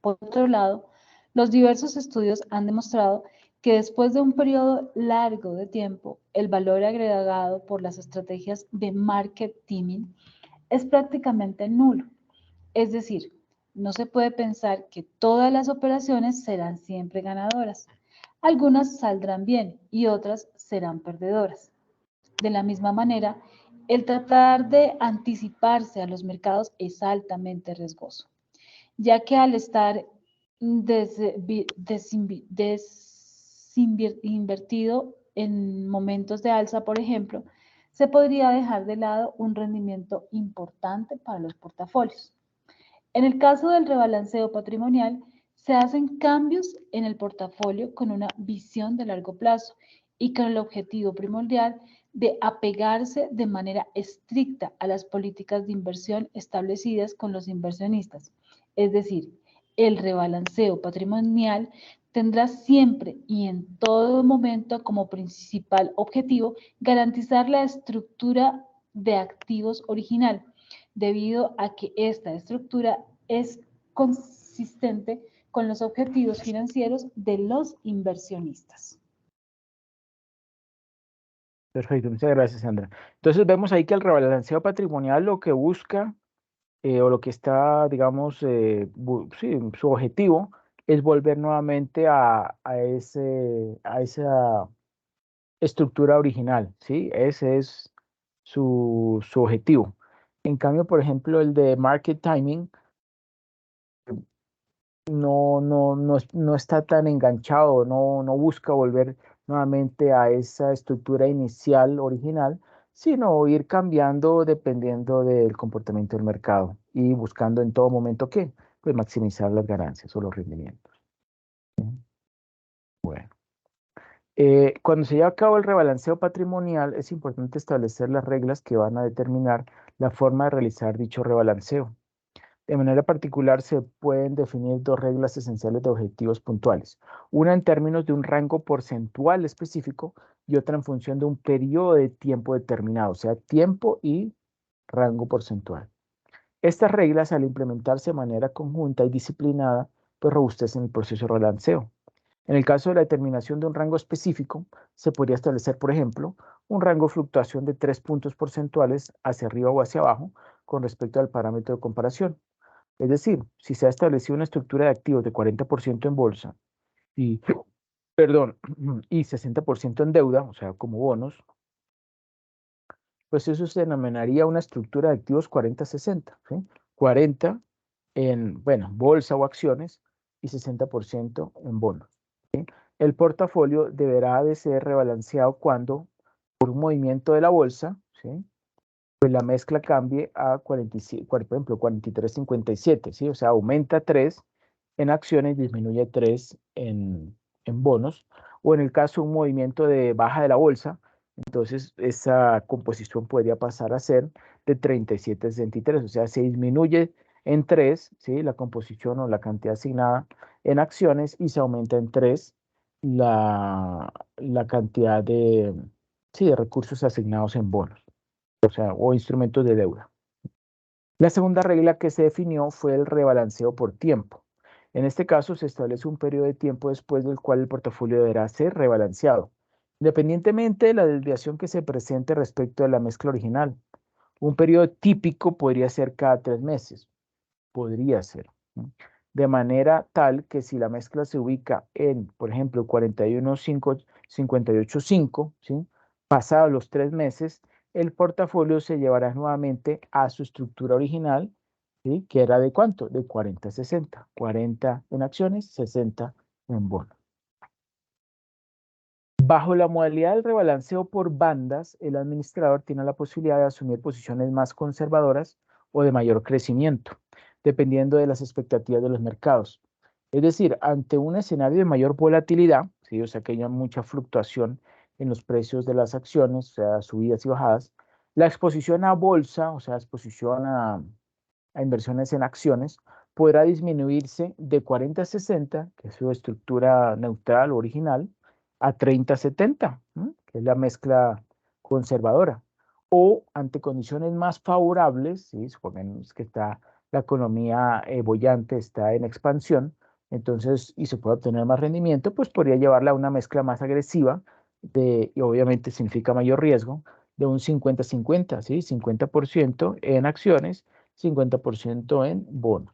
Por otro lado, los diversos estudios han demostrado que después de un periodo largo de tiempo, el valor agregado por las estrategias de market timing es prácticamente nulo. Es decir, no se puede pensar que todas las operaciones serán siempre ganadoras. Algunas saldrán bien y otras serán perdedoras. De la misma manera, el tratar de anticiparse a los mercados es altamente riesgoso, ya que al estar desinvertido en momentos de alza, por ejemplo, se podría dejar de lado un rendimiento importante para los portafolios. En el caso del rebalanceo patrimonial, se hacen cambios en el portafolio con una visión de largo plazo y con el objetivo primordial de apegarse de manera estricta a las políticas de inversión establecidas con los inversionistas. Es decir, el rebalanceo patrimonial tendrá siempre y en todo momento como principal objetivo garantizar la estructura de activos original, debido a que esta estructura es consistente con los objetivos financieros de los inversionistas. Perfecto, muchas gracias, Sandra. Entonces vemos ahí que el rebalanceo patrimonial lo que busca o lo que está, digamos, sí, su objetivo es volver nuevamente a esa estructura original, ¿sí? Ese es su objetivo. En cambio, por ejemplo, el de market timing no está tan enganchado, no busca volver nuevamente a esa estructura inicial original, sino ir cambiando dependiendo del comportamiento del mercado y buscando en todo momento ¿qué? Pues maximizar las ganancias o los rendimientos. Bueno. Cuando se lleva a cabo el rebalanceo patrimonial, es importante establecer las reglas que van a determinar la forma de realizar dicho rebalanceo. De manera particular, se pueden definir dos reglas esenciales de objetivos puntuales. Una en términos de un rango porcentual específico y otra en función de un periodo de tiempo determinado, o sea, tiempo y rango porcentual. Estas reglas, al implementarse de manera conjunta y disciplinada, pues robustecen el proceso de rebalanceo. En el caso de la determinación de un rango específico, se podría establecer, por ejemplo, un rango de fluctuación de 3 puntos porcentuales hacia arriba o hacia abajo con respecto al parámetro de comparación. Es decir, si se ha establecido una estructura de activos de 40% en bolsa y, perdón, y 60% en deuda, o sea, como bonos, pues eso se denominaría una estructura de activos 40-60, ¿sí? 40 en, bueno, bolsa o acciones y 60% en bonos. ¿Sí? El portafolio deberá de ser rebalanceado cuando, por un movimiento de la bolsa, ¿sí? pues la mezcla cambie a 47, por ejemplo, 43,57, ¿sí? O sea, aumenta 3 en acciones, disminuye 3 en bonos, o en el caso de un movimiento de baja de la bolsa, entonces esa composición podría pasar a ser de 37,63, o sea, se disminuye en 3, ¿sí? La composición o la cantidad asignada en acciones y se aumenta en 3 la cantidad de, sí, de recursos asignados en bonos, o sea, o instrumentos de deuda. La segunda regla que se definió fue el rebalanceo por tiempo. En este caso, se establece un periodo de tiempo después del cual el portafolio deberá ser rebalanceado, independientemente de la desviación que se presente respecto de la mezcla original. Un periodo típico podría ser cada 3 meses, podría ser, ¿no? De manera tal que si la mezcla se ubica en, por ejemplo, 41,5, 58,5, ¿sí? Pasados los 3 meses, el portafolio se llevará nuevamente a su estructura original, ¿sí? Que era de cuánto? De 40-60. 40 en acciones, 60 en bonos. Bajo la modalidad del rebalanceo por bandas, el administrador tiene la posibilidad de asumir posiciones más conservadoras o de mayor crecimiento, dependiendo de las expectativas de los mercados. Es decir, ante un escenario de mayor volatilidad, ¿sí? O sea, que haya mucha fluctuación en los precios de las acciones, o sea, subidas y bajadas, la exposición a bolsa, o sea, exposición a inversiones en acciones, podrá disminuirse de 40-60, que es su estructura neutral o original, a 30-70, que es la mezcla conservadora. O ante condiciones más favorables, ¿sí? Supongamos que está la economía boyante, está en expansión, entonces, y se puede obtener más rendimiento, pues podría llevarla a una mezcla más agresiva, y obviamente significa mayor riesgo, de un 50-50, ¿sí? 50% en acciones, 50% en bonos.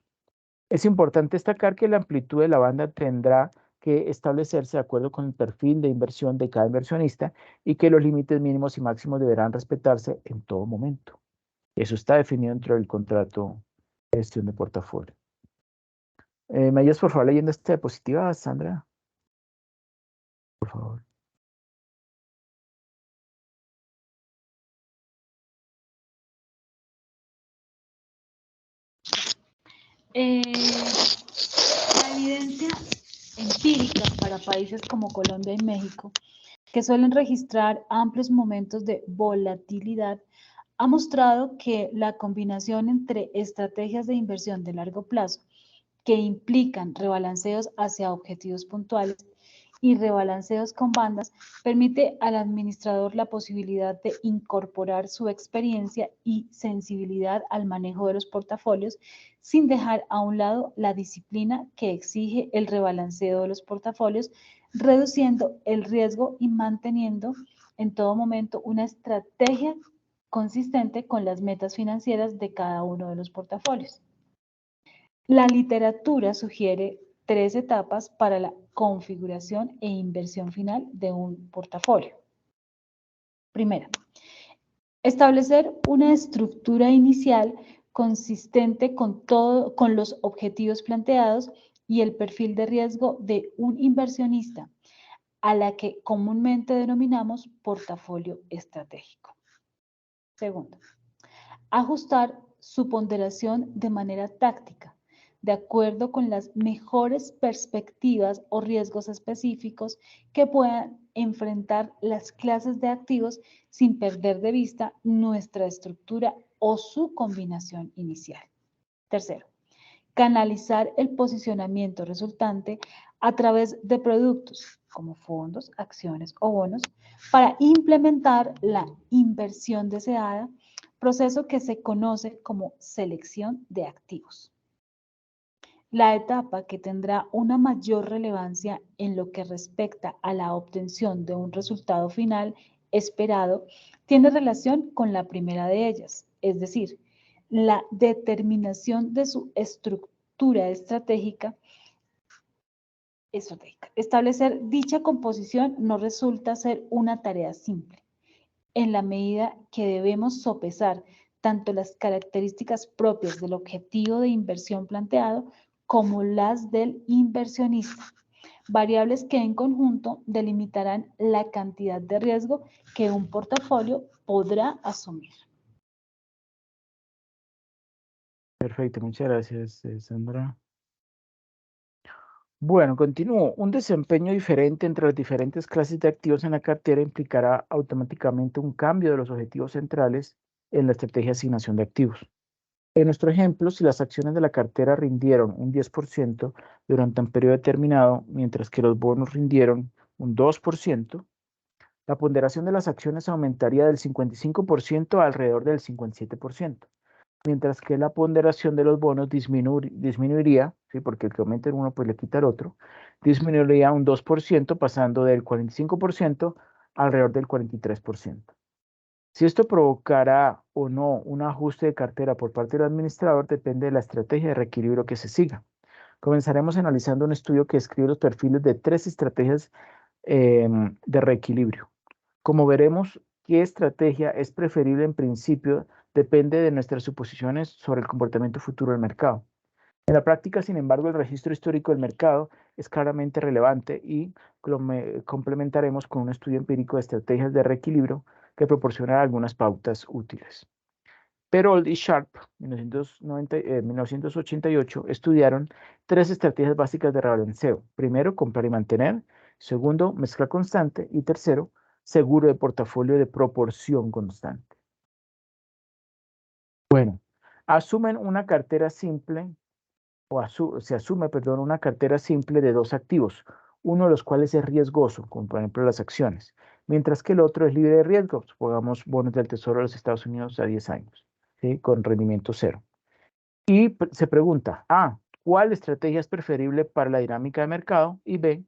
Es importante destacar que la amplitud de la banda tendrá que establecerse de acuerdo con el perfil de inversión de cada inversionista y que los límites mínimos y máximos deberán respetarse en todo momento. Eso está definido dentro del contrato de gestión de portafolio. ¿Me ayudas, por favor, leyendo esta diapositiva, Sandra? Por favor. La evidencia empírica para países como Colombia y México, que suelen registrar amplios momentos de volatilidad, ha mostrado que la combinación entre estrategias de inversión de largo plazo que implican rebalanceos hacia objetivos puntuales y rebalanceos con bandas, permite al administrador la posibilidad de incorporar su experiencia y sensibilidad al manejo de los portafolios sin dejar a un lado la disciplina que exige el rebalanceo de los portafolios, reduciendo el riesgo y manteniendo en todo momento una estrategia consistente con las metas financieras de cada uno de los portafolios. La literatura sugiere 3 etapas para la configuración e inversión final de un portafolio. Primera, establecer una estructura inicial consistente con los objetivos planteados y el perfil de riesgo de un inversionista, a la que comúnmente denominamos portafolio estratégico. Segundo, ajustar su ponderación de manera táctica, de acuerdo con las mejores perspectivas o riesgos específicos que puedan enfrentar las clases de activos sin perder de vista nuestra estructura o su combinación inicial. Tercero, canalizar el posicionamiento resultante a través de productos como fondos, acciones o bonos para implementar la inversión deseada, proceso que se conoce como selección de activos. La etapa que tendrá una mayor relevancia en lo que respecta a la obtención de un resultado final esperado tiene relación con la primera de ellas, es decir, la determinación de su estructura estratégica. Establecer dicha composición no resulta ser una tarea simple, en la medida que debemos sopesar tanto las características propias del objetivo de inversión planteado como las del inversionista, variables que en conjunto delimitarán la cantidad de riesgo que un portafolio podrá asumir. Perfecto, muchas gracias, Sandra. Bueno, continúo. Un desempeño diferente entre las diferentes clases de activos en la cartera implicará automáticamente un cambio de los objetivos centrales en la estrategia de asignación de activos. En nuestro ejemplo, si las acciones de la cartera rindieron un 10% durante un periodo determinado, mientras que los bonos rindieron un 2%, la ponderación de las acciones aumentaría del 55% a alrededor del 57%, mientras que la ponderación de los bonos disminuiría, ¿sí? Porque el que aumenta en uno pues le quita el otro, disminuiría un 2%, pasando del 45% a alrededor del 43%. Si esto provocará o no un ajuste de cartera por parte del administrador depende de la estrategia de reequilibrio que se siga. Comenzaremos analizando un estudio que describe los perfiles de tres estrategias de reequilibrio. Como veremos, qué estrategia es preferible en principio depende de nuestras suposiciones sobre el comportamiento futuro del mercado. En la práctica, sin embargo, el registro histórico del mercado es claramente relevante y complementaremos con un estudio empírico de estrategias de reequilibrio que proporciona algunas pautas útiles. Perold y Sharp, 1988, estudiaron tres estrategias básicas de rebalanceo. Primero, comprar y mantener. Segundo, mezcla constante. Y tercero, seguro de portafolio de proporción constante. Bueno, asumen una cartera simple, se asume, perdón, una cartera simple de dos activos, uno de los cuales es riesgoso, como por ejemplo las acciones, mientras que el otro es libre de riesgo, supongamos bonos del Tesoro de los Estados Unidos a 10 años, ¿sí? Con rendimiento cero. Y se pregunta, A, ¿cuál estrategia es preferible para la dinámica de mercado? Y B,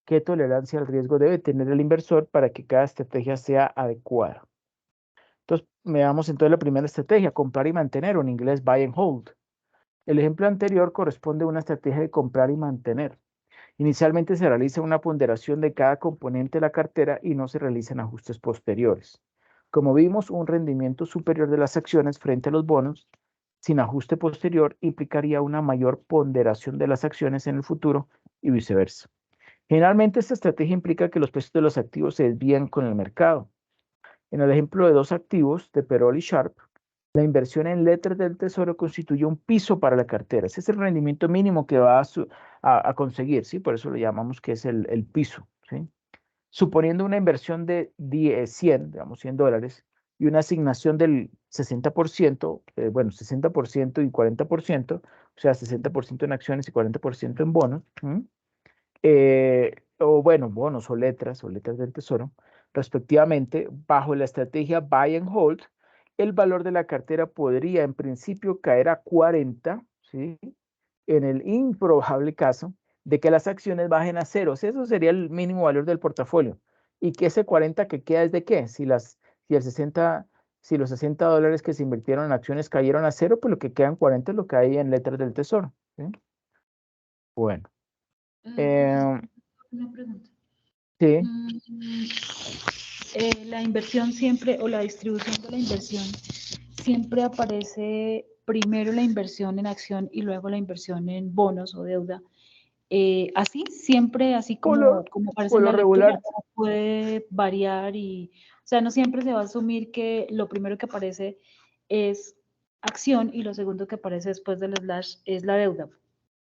¿qué tolerancia al riesgo debe tener el inversor para que cada estrategia sea adecuada? Entonces, veamos entonces la primera estrategia, comprar y mantener, o en inglés buy and hold. El ejemplo anterior corresponde a una estrategia de comprar y mantener. Inicialmente se realiza una ponderación de cada componente de la cartera y no se realizan ajustes posteriores. Como vimos, un rendimiento superior de las acciones frente a los bonos sin ajuste posterior implicaría una mayor ponderación de las acciones en el futuro y viceversa. Generalmente esta estrategia implica que los precios de los activos se desvían con el mercado. En el ejemplo de dos activos de Perold y Sharp, la inversión en letras del tesoro constituye un piso para la cartera. Ese es el rendimiento mínimo que va a conseguir, ¿sí? Por eso lo llamamos que es el piso, ¿sí? Suponiendo una inversión de 100, digamos $100, y una asignación del 60%, bueno, 60% y 40%, o sea, 60% en acciones y 40% en bonos, o bueno, bonos o letras del tesoro, respectivamente, bajo la estrategia Buy and Hold, el valor de la cartera podría en principio caer a 40, ¿sí? En el improbable caso de que las acciones bajen a cero. Eso sería el mínimo valor del portafolio. Y que ese 40 que queda es de qué? Si el 60, si los $60 que se invirtieron en acciones cayeron a cero, pues lo que quedan 40 es lo que hay en letras del tesoro, ¿sí? Bueno. Profesor, em, una pregunta. sí. La inversión siempre, o la distribución de la inversión, siempre aparece primero la inversión en acción y luego la inversión en bonos o deuda. Así, siempre, así Por como, lo, como aparece por en lo la lectura, regular, o puede variar y, o sea, no siempre se va a asumir que lo primero que aparece es acción y lo segundo que aparece después del slash es la deuda.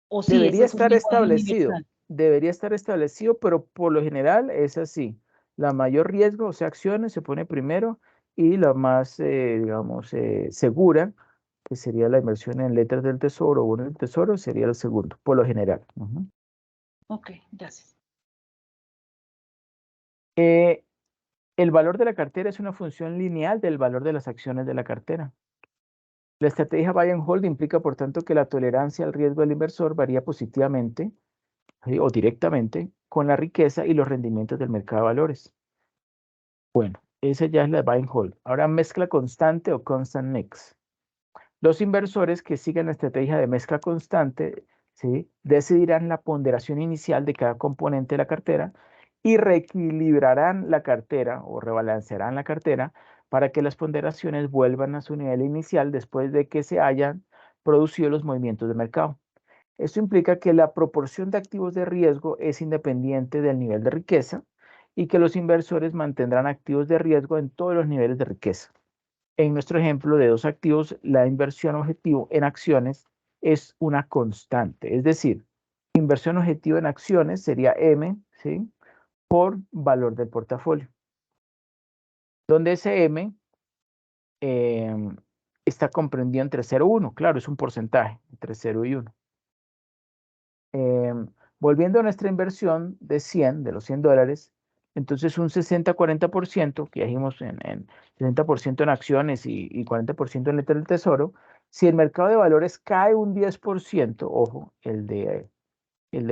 O sí, ese debería es un estar lenguaje establecido. universal. Debería estar establecido, pero por lo general es así. La mayor riesgo, o sea, acciones, se pone primero y la más, digamos, segura, que sería la inversión en letras del tesoro o bonos del tesoro, sería el segundo, por lo general. Ujú. Ok, gracias. Eh, el valor de la cartera es una función lineal del valor de las acciones de la cartera. La estrategia buy and hold implica, por tanto, que la tolerancia al riesgo del inversor varía positivamente, ¿sí? O directamente con la riqueza y los rendimientos del mercado de valores. Bueno, esa ya es la buy and hold. Ahora mezcla constante o constant mix. Los inversores que sigan la estrategia de mezcla constante, ¿sí? Decidirán la ponderación inicial de cada componente de la cartera y reequilibrarán la cartera o rebalancearán la cartera para que las ponderaciones vuelvan a su nivel inicial después de que se hayan producido los movimientos de mercado. Esto implica que la proporción de activos de riesgo es independiente del nivel de riqueza y que los inversores mantendrán activos de riesgo en todos los niveles de riqueza. en nuestro ejemplo de 2 activos, la inversión objetivo en acciones es una constante. Es decir, inversión objetivo en acciones sería M, ¿sí?, por valor del portafolio, donde ese M está comprendido entre 0 y 1. Claro, es un porcentaje entre 0 y 1. Volviendo a nuestra inversión de 100, de los $100, entonces un 60-40%, que dijimos en 60% en acciones y 40% en letras del tesoro, si el mercado de valores cae un 10%, ojo, el de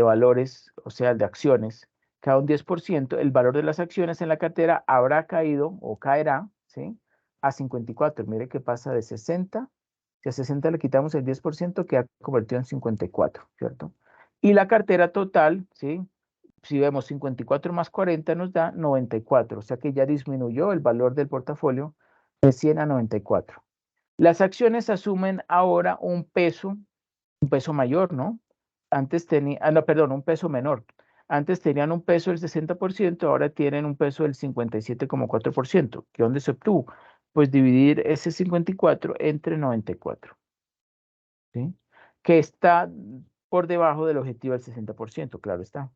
valores, o sea, el de acciones, cae un 10%, el valor de las acciones en la cartera habrá caído o caerá, ¿sí?, a 54. Mire que pasa de 60, si a 60 le quitamos el 10%, queda convertido en 54, ¿cierto? Y la cartera total, ¿sí?, si vemos 54 más 40 nos da 94, o sea que ya disminuyó el valor del portafolio de 100 a 94. Las acciones asumen ahora un peso mayor, ¿no? Antes tenía, no, perdón, un peso menor. Antes tenían un peso del 60%, ahora tienen un peso del 57,4%. ¿Qué dónde se obtuvo? Pues dividir ese 54 entre 94, ¿sí?, que está por debajo del objetivo del 60%, claro está.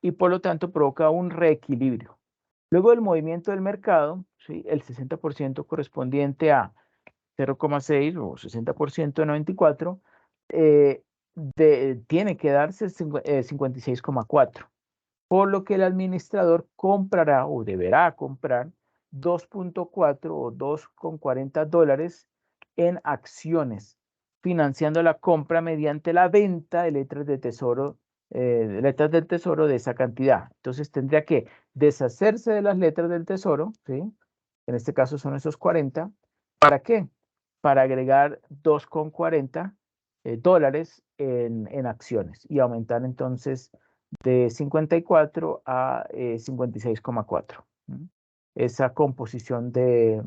Y por lo tanto provoca un reequilibrio. Luego del movimiento del mercado, ¿sí?, el 60% correspondiente a 0,6 o 60% de 94, tiene que darse 56,4, por lo que el administrador comprará o deberá comprar 2,4 o $2,40 en acciones, financiando la compra mediante la venta de letras del tesoro de esa cantidad. Entonces tendría que deshacerse de las letras del tesoro, ¿sí?, en este caso son esos 40, ¿para qué? Para agregar 2,40 dólares en acciones y aumentar entonces de 54 a 56,4. Esa composición de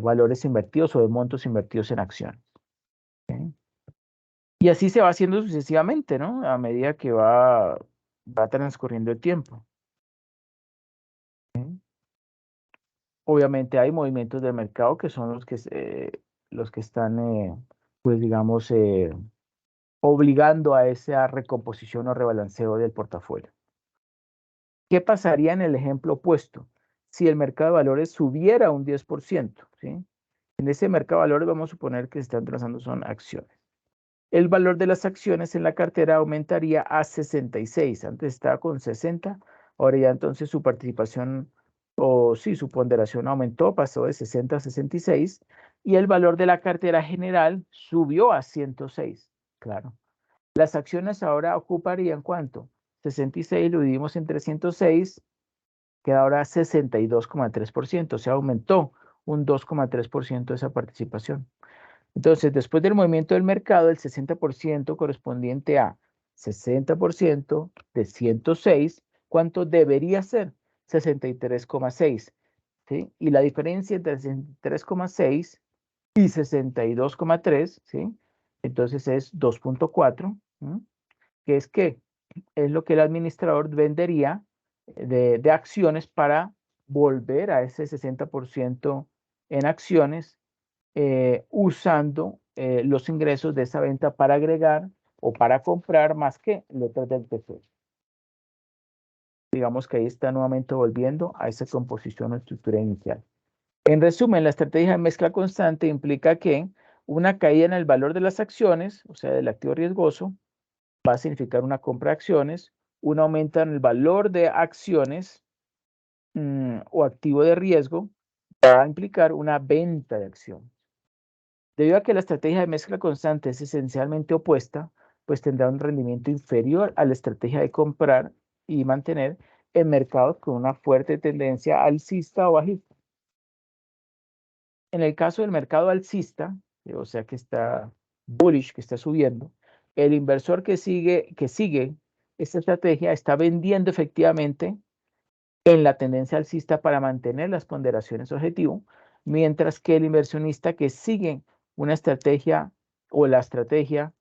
valores invertidos o de montos invertidos en acciones. ¿Okay? Y así se va haciendo sucesivamente, ¿no?, a medida que va transcurriendo el tiempo. ¿Okay? Obviamente hay movimientos del mercado que son los que están, pues digamos, obligando a esa recomposición o rebalanceo del portafolio. ¿Qué pasaría en el ejemplo opuesto? Si el mercado de valores subiera un 10%, ¿sí? En ese mercado de valores vamos a suponer que se están transando son acciones. El valor de las acciones en la cartera aumentaría a 66. Antes estaba con 60, ahora ya entonces su participación o sí, su ponderación aumentó, pasó de 60 a 66 y el valor de la cartera general subió a 106. Claro. Las acciones ahora ocuparían ¿cuánto? 66 lo dividimos entre 106, queda ahora 62,3%, o sea, aumentó un 2,3% esa participación. Entonces, después del movimiento del mercado, el 60% correspondiente a 60% de 106, ¿cuánto debería ser? 63,6, ¿sí? Y la diferencia entre 63,6 y 62,3, ¿sí? Entonces es 2,4, que es que es lo que el administrador vendería de acciones para volver a ese 60% en acciones, usando los ingresos de esa venta para agregar o para comprar más que letras del tesoro. Digamos que ahí está nuevamente volviendo a esa composición o estructura inicial. En resumen, la estrategia de mezcla constante implica que una caída en el valor de las acciones, o sea, del activo riesgoso, va a significar una compra de acciones, un aumento en el valor de acciones o activo de riesgo, va a implicar una venta de acciones. Debido a que la estrategia de mezcla constante es esencialmente opuesta, pues tendrá un rendimiento inferior a la estrategia de comprar y mantener en mercados con una fuerte tendencia alcista o bajista. En el caso del mercado alcista, o sea que está bullish, que está subiendo, el inversor que sigue esta estrategia está vendiendo efectivamente en la tendencia alcista para mantener las ponderaciones objetivo, mientras que el inversionista que sigue una estrategia o la estrategia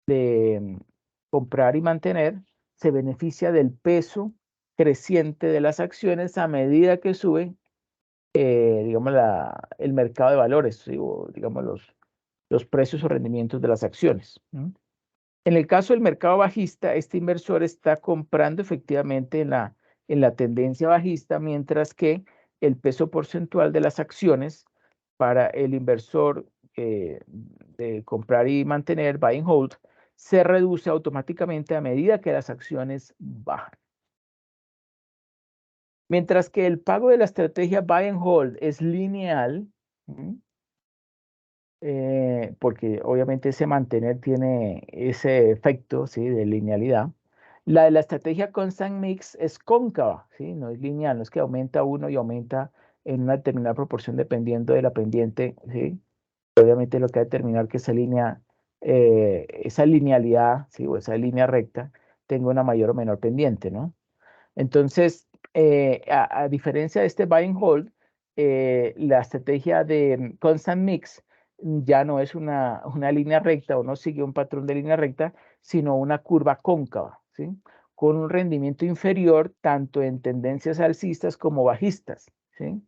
de comprar y mantener se beneficia del peso creciente de las acciones a medida que suben digamos, el mercado de valores, ¿sí? O digamos, los precios o rendimientos de las acciones. En el caso del mercado bajista, este inversor está comprando efectivamente en la tendencia bajista, mientras que el peso porcentual de las acciones para el inversor de comprar y mantener, buy and hold, se reduce automáticamente a medida que las acciones bajan. Mientras que el pago de la estrategia buy and hold es lineal, porque obviamente ese mantener tiene ese efecto, ¿sí? De linealidad. La de la estrategia constant mix es cóncava, ¿sí? No es lineal, no es que aumenta uno y aumenta en una determinada proporción dependiendo de la pendiente, ¿sí? Obviamente lo que va a determinar que esa línea, esa linealidad, ¿sí? O esa línea recta tenga una mayor o menor pendiente, ¿no? Entonces, a diferencia de este buy and hold, la estrategia de constant mix ya no es una línea recta o no sigue un patrón de línea recta, sino una curva cóncava, ¿sí? Con un rendimiento inferior tanto en tendencias alcistas como bajistas, ¿sí?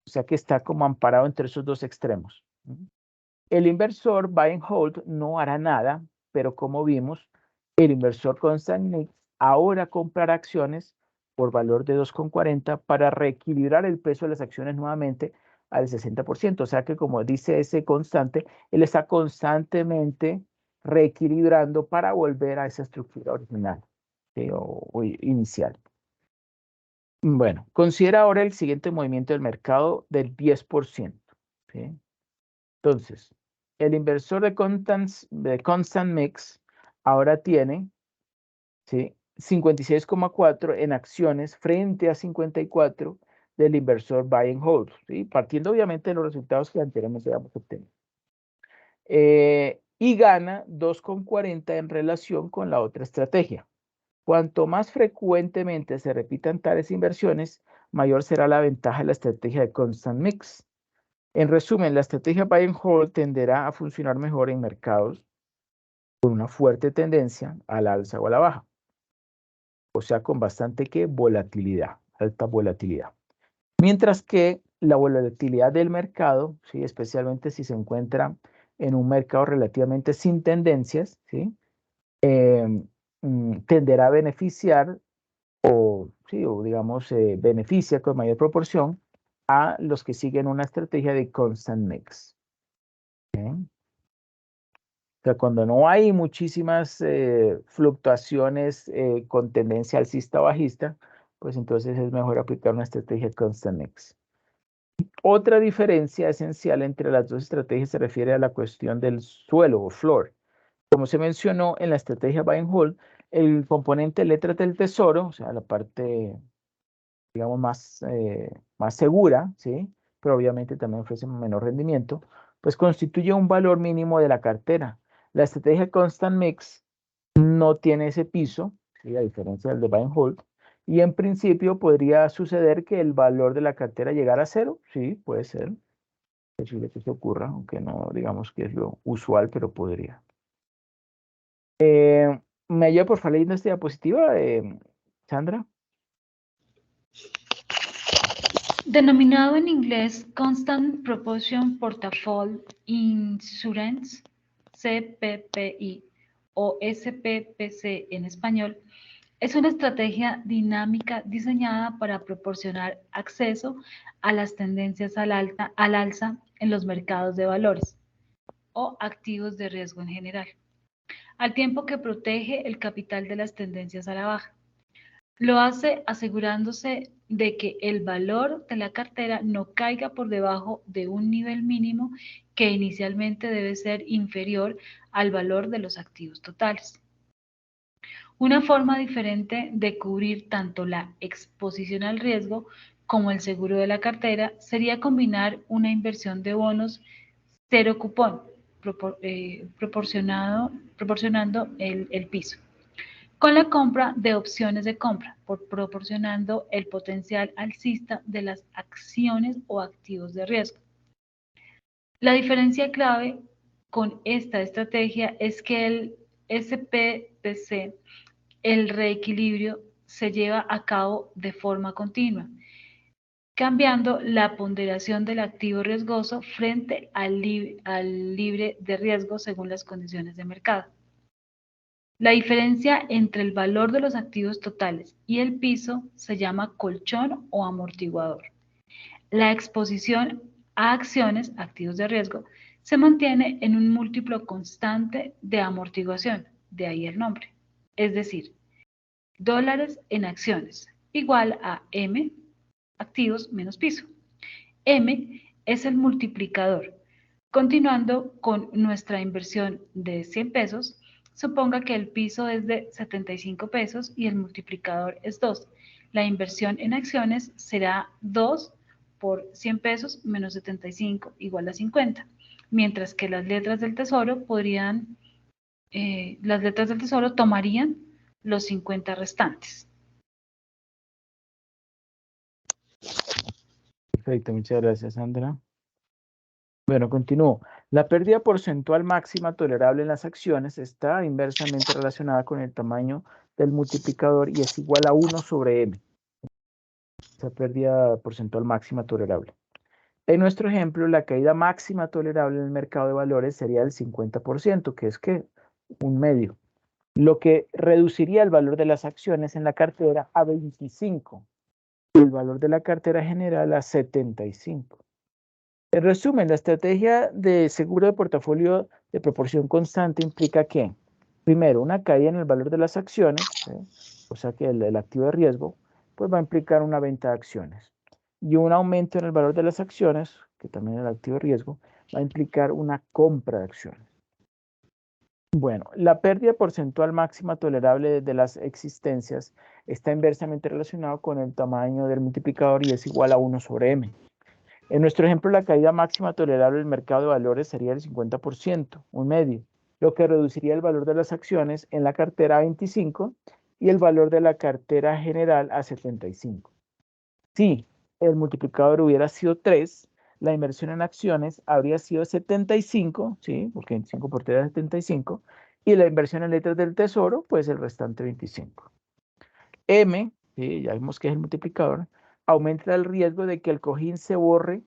O sea que está como amparado entre esos dos extremos. El inversor buy and hold no hará nada, pero como vimos, el inversor constant mix ahora comprará acciones por valor de 2,40 para reequilibrar el peso de las acciones nuevamente al 60%. O sea que como dice ese constante, él está constantemente reequilibrando para volver a esa estructura original, ¿sí? o inicial. Bueno, considera ahora el siguiente movimiento del mercado del 10%. ¿Sí? Entonces, el inversor de constant mix ahora tiene, ¿sí? 56,4 en acciones frente a 54 del inversor buy and hold, ¿sí? Partiendo obviamente de los resultados que anteriormente habíamos obtenido. Y gana 2,40 en relación con la otra estrategia. Cuanto más frecuentemente se repitan tales inversiones, mayor será la ventaja de la estrategia de constant mix. En resumen, la estrategia buy and hold tenderá a funcionar mejor en mercados con una fuerte tendencia al alza o a la baja, o sea, con bastante volatilidad, alta volatilidad. Mientras que la volatilidad del mercado, ¿sí? Especialmente si se encuentra en un mercado relativamente sin tendencias, ¿sí? Tenderá a beneficiar sí, o digamos, beneficia con mayor proporción a los que siguen una estrategia de constant mix. ¿Sí? O sea, cuando no hay muchísimas fluctuaciones con tendencia alcista o bajista, pues entonces es mejor aplicar una estrategia constant mix. Otra diferencia esencial entre las dos estrategias se refiere a la cuestión del suelo o floor. Como se mencionó en la estrategia buy and hold, el componente letras del tesoro, o sea, la parte, digamos, más segura, ¿sí? Pero obviamente también ofrece menor rendimiento, pues constituye un valor mínimo de la cartera. La estrategia Constant Mix no tiene ese piso, ¿sí? A diferencia del de Buy and Hold, y en principio podría suceder que el valor de la cartera llegara a cero, sí, puede ser, es posible que eso ocurra, aunque no digamos que es lo usual, pero podría. ¿Me ayuda por favor leyendo esta diapositiva, Sandra? Denominado en inglés Constant Proportion Portfolio Insurance, CPPI o SPPC en español, es una estrategia dinámica diseñada para proporcionar acceso a las tendencias al alza en los mercados de valores o activos de riesgo en general, al tiempo que protege el capital de las tendencias a la baja. Lo hace asegurándose de que el valor de la cartera no caiga por debajo de un nivel mínimo que inicialmente debe ser inferior al valor de los activos totales. Una forma diferente de cubrir tanto la exposición al riesgo como el seguro de la cartera sería combinar una inversión de bonos cero cupón, proporcionando el piso, con la compra de opciones de compra, proporcionando el potencial alcista de las acciones o activos de riesgo. La diferencia clave con esta estrategia es que el SPPC, el reequilibrio, se lleva a cabo de forma continua, cambiando la ponderación del activo riesgoso frente al libre de riesgo según las condiciones de mercado. La diferencia entre el valor de los activos totales y el piso se llama colchón o amortiguador. La exposición a acciones, activos de riesgo, se mantiene en un múltiplo constante de amortiguación, de ahí el nombre. Es decir, dólares en acciones igual a M, activos menos piso. M es el multiplicador. Continuando con nuestra inversión de 100 pesos, suponga que el piso es de 75 pesos y el multiplicador es 2. La inversión en acciones será 2 por 100 pesos menos 75 igual a 50. Mientras que las letras del tesoro tomarían los 50 restantes. Perfecto, muchas gracias, Sandra. Bueno, continúo. La pérdida porcentual máxima tolerable en las acciones está inversamente relacionada con el tamaño del multiplicador y es igual a 1 sobre M. Esa pérdida porcentual máxima tolerable. En nuestro ejemplo, la caída máxima tolerable en el mercado de valores sería el 50%, que es que un medio, lo que reduciría el valor de las acciones en la cartera a 25 y el valor de la cartera general a 75. En resumen, la estrategia de seguro de portafolio de proporción constante implica que, primero, una caída en el valor de las acciones, o sea que el activo de riesgo, pues va a implicar una venta de acciones. Y un aumento en el valor de las acciones, que también es el activo de riesgo, va a implicar una compra de acciones. Bueno, la pérdida porcentual máxima tolerable de las existencias está inversamente relacionado con el tamaño del multiplicador y es igual a 1 sobre M. En nuestro ejemplo, la caída máxima tolerable del mercado de valores sería el 50%, un medio, lo que reduciría el valor de las acciones en la cartera a 25 y el valor de la cartera general a 75. Si el multiplicador hubiera sido 3, la inversión en acciones habría sido 75, ¿sí? Porque 25 por 3 es 75, y la inversión en letras del tesoro, pues el restante 25. M, ¿sí? Ya vimos que es el multiplicador, aumenta el riesgo de que el cojín se borre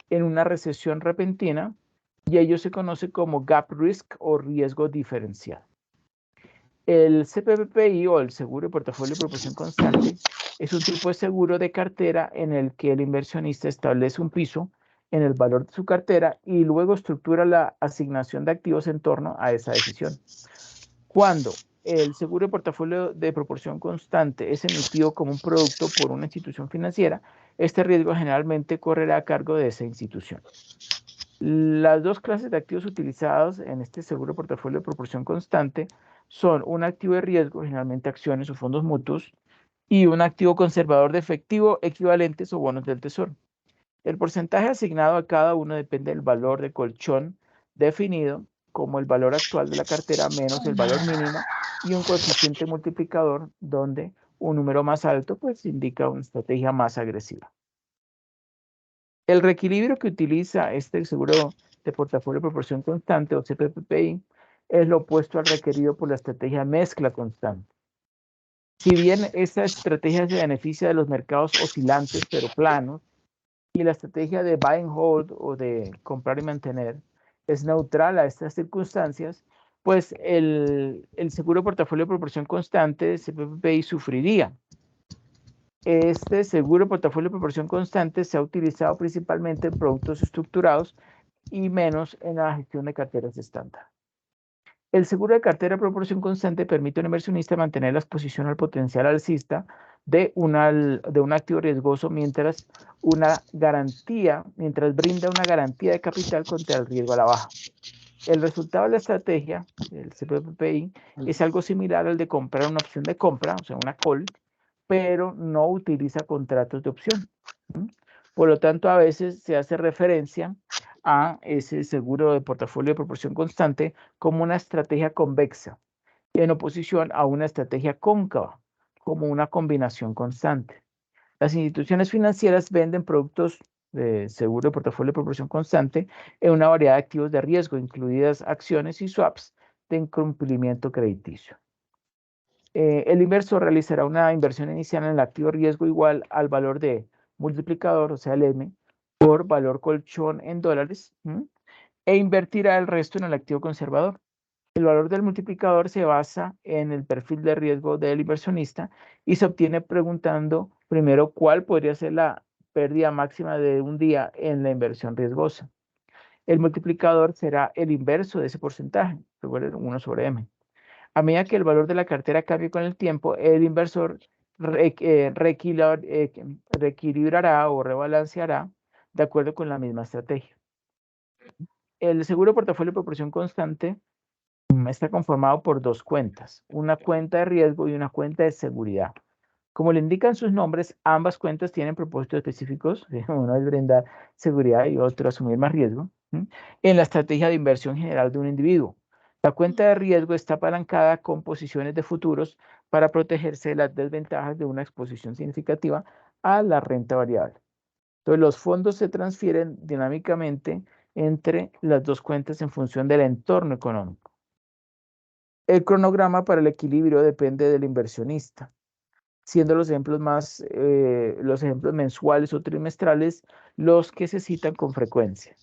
en una recesión repentina y ello se conoce como gap risk o riesgo diferencial. El CPPI o el seguro de portafolio de proporción constante es un tipo de seguro de cartera en el que el inversionista establece un piso en el valor de su cartera y luego estructura la asignación de activos en torno a esa decisión. Cuando el seguro de portafolio de proporción constante es emitido como un producto por una institución financiera, este riesgo generalmente correrá a cargo de esa institución. Las dos clases de activos utilizados en este seguro de portafolio de proporción constante son un activo de riesgo, generalmente acciones o fondos mutuos, y un activo conservador de efectivo, equivalentes o bonos del tesoro. El porcentaje asignado a cada uno depende del valor de colchón definido como el valor actual de la cartera menos el valor mínimo y un coeficiente multiplicador donde un número más alto pues indica una estrategia más agresiva. El reequilibrio que utiliza este seguro de portafolio de proporción constante o CPPI es lo opuesto al requerido por la estrategia mezcla constante. Si bien esta estrategia se beneficia de los mercados oscilantes pero planos, y la estrategia de buy and hold o de comprar y mantener es neutral a estas circunstancias, pues el seguro de portafolio de proporción constante, CPPI, sufriría. Este seguro de portafolio de proporción constante se ha utilizado principalmente en productos estructurados y menos en la gestión de carteras estándar. El seguro de cartera de proporción constante permite a un inversionista mantener la exposición al potencial alcista de un activo riesgoso mientras brinda una garantía de capital contra el riesgo a la baja. El resultado de la estrategia, el CPPI, es algo similar al de comprar una opción de compra, o sea, una call, pero no utiliza contratos de opción. Por lo tanto, a veces se hace referencia a ese seguro de portafolio de proporción constante como una estrategia convexa, en oposición a una estrategia cóncava, como una combinación constante. Las instituciones financieras venden productos de seguro de portafolio de proporción constante en una variedad de activos de riesgo, incluidas acciones y swaps de incumplimiento crediticio. El inversor realizará una inversión inicial en el activo riesgo igual al valor de multiplicador, o sea, el M, por valor colchón en dólares, e invertirá el resto en el activo conservador. El valor del multiplicador se basa en el perfil de riesgo del inversionista y se obtiene preguntando primero cuál podría ser la pérdida máxima de un día en la inversión riesgosa. El multiplicador será el inverso de ese porcentaje, recuerden, 1 sobre M. A medida que el valor de la cartera cambie con el tiempo, el inversor reequilibrará o rebalanceará de acuerdo con la misma estrategia. El seguro portafolio de proporción constante está conformado por dos cuentas, una cuenta de riesgo y una cuenta de seguridad. Como le indican sus nombres, ambas cuentas tienen propósitos específicos, uno es brindar seguridad y otro asumir más riesgo, en la estrategia de inversión general de un individuo. La cuenta de riesgo está apalancada con posiciones de futuros para protegerse de las desventajas de una exposición significativa a la renta variable. Entonces, los fondos se transfieren dinámicamente entre las dos cuentas en función del entorno económico. El cronograma para el equilibrio depende del inversionista, siendo los ejemplos los ejemplos mensuales o trimestrales los que se citan con frecuencia.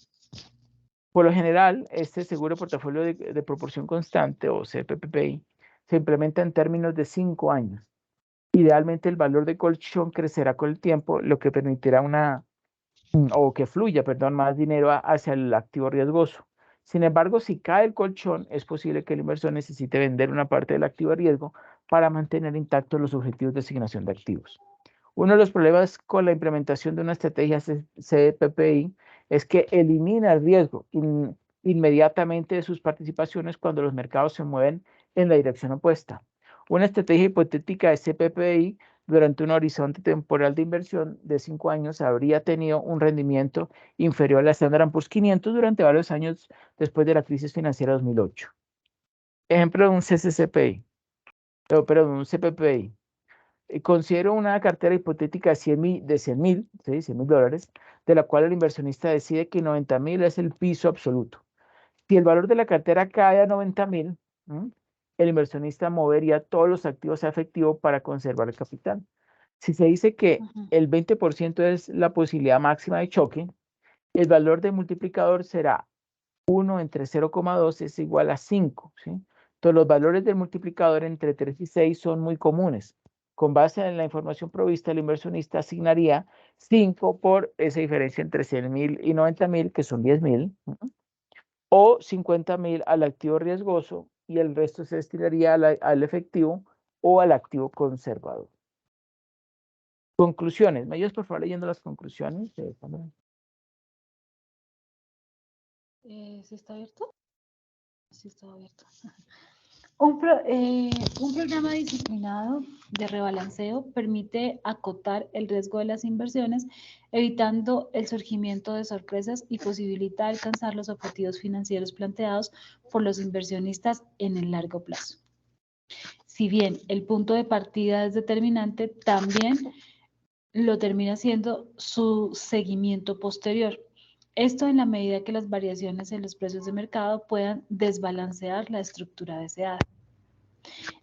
Por lo general, este seguro de portafolio de proporción constante o CPPI se implementa en términos de 5 años. Idealmente, el valor de colchón crecerá con el tiempo, lo que permitirá que fluya, más dinero hacia el activo riesgoso. Sin embargo, si cae el colchón, es posible que el inversor necesite vender una parte del activo de riesgo para mantener intactos los objetivos de asignación de activos. Uno de los problemas con la implementación de una estrategia CPPI es que elimina el riesgo inmediatamente de sus participaciones cuando los mercados se mueven en la dirección opuesta. Una estrategia hipotética de CPPI durante un horizonte temporal de inversión de 5 años habría tenido un rendimiento inferior a la Standard & Poor's 500 durante varios años después de la crisis financiera de 2008. Ejemplo de un CCCPI, perdón, un CPPI. Considero una cartera hipotética de 100 mil dólares, de la cual el inversionista decide que 90.000 es el piso absoluto. Si el valor de la cartera cae a 90.000, el inversionista movería todos los activos a efectivo para conservar el capital. Si se dice que el 20% es la posibilidad máxima de choque, el valor del multiplicador será 1 entre 0,2 es igual a 5. ¿sí? Entonces, los valores del multiplicador entre 3 y 6 son muy comunes. Con base en la información provista, el inversionista asignaría 5 por esa diferencia entre 100.000 y 90.000, que son 10.000, o 50.000 al activo riesgoso y el resto se destinaría al efectivo o al activo conservador. Conclusiones. ¿Me ayudas por favor leyendo las conclusiones? ¿Sí está abierto? Sí está abierto. Un programa disciplinado de rebalanceo permite acotar el riesgo de las inversiones, evitando el surgimiento de sorpresas y posibilita alcanzar los objetivos financieros planteados por los inversionistas en el largo plazo. Si bien el punto de partida es determinante, también lo termina siendo su seguimiento posterior. Esto en la medida que las variaciones en los precios de mercado puedan desbalancear la estructura deseada.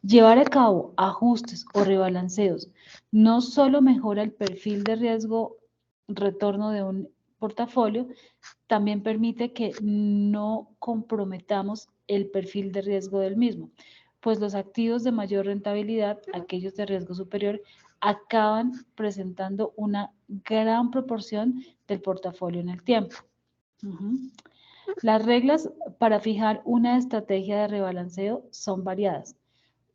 Llevar a cabo ajustes o rebalanceos no solo mejora el perfil de riesgo retorno de un portafolio, también permite que no comprometamos el perfil de riesgo del mismo, pues los activos de mayor rentabilidad, aquellos de riesgo superior, acaban presentando una gran proporción del portafolio en el tiempo. Las reglas para fijar una estrategia de rebalanceo son variadas.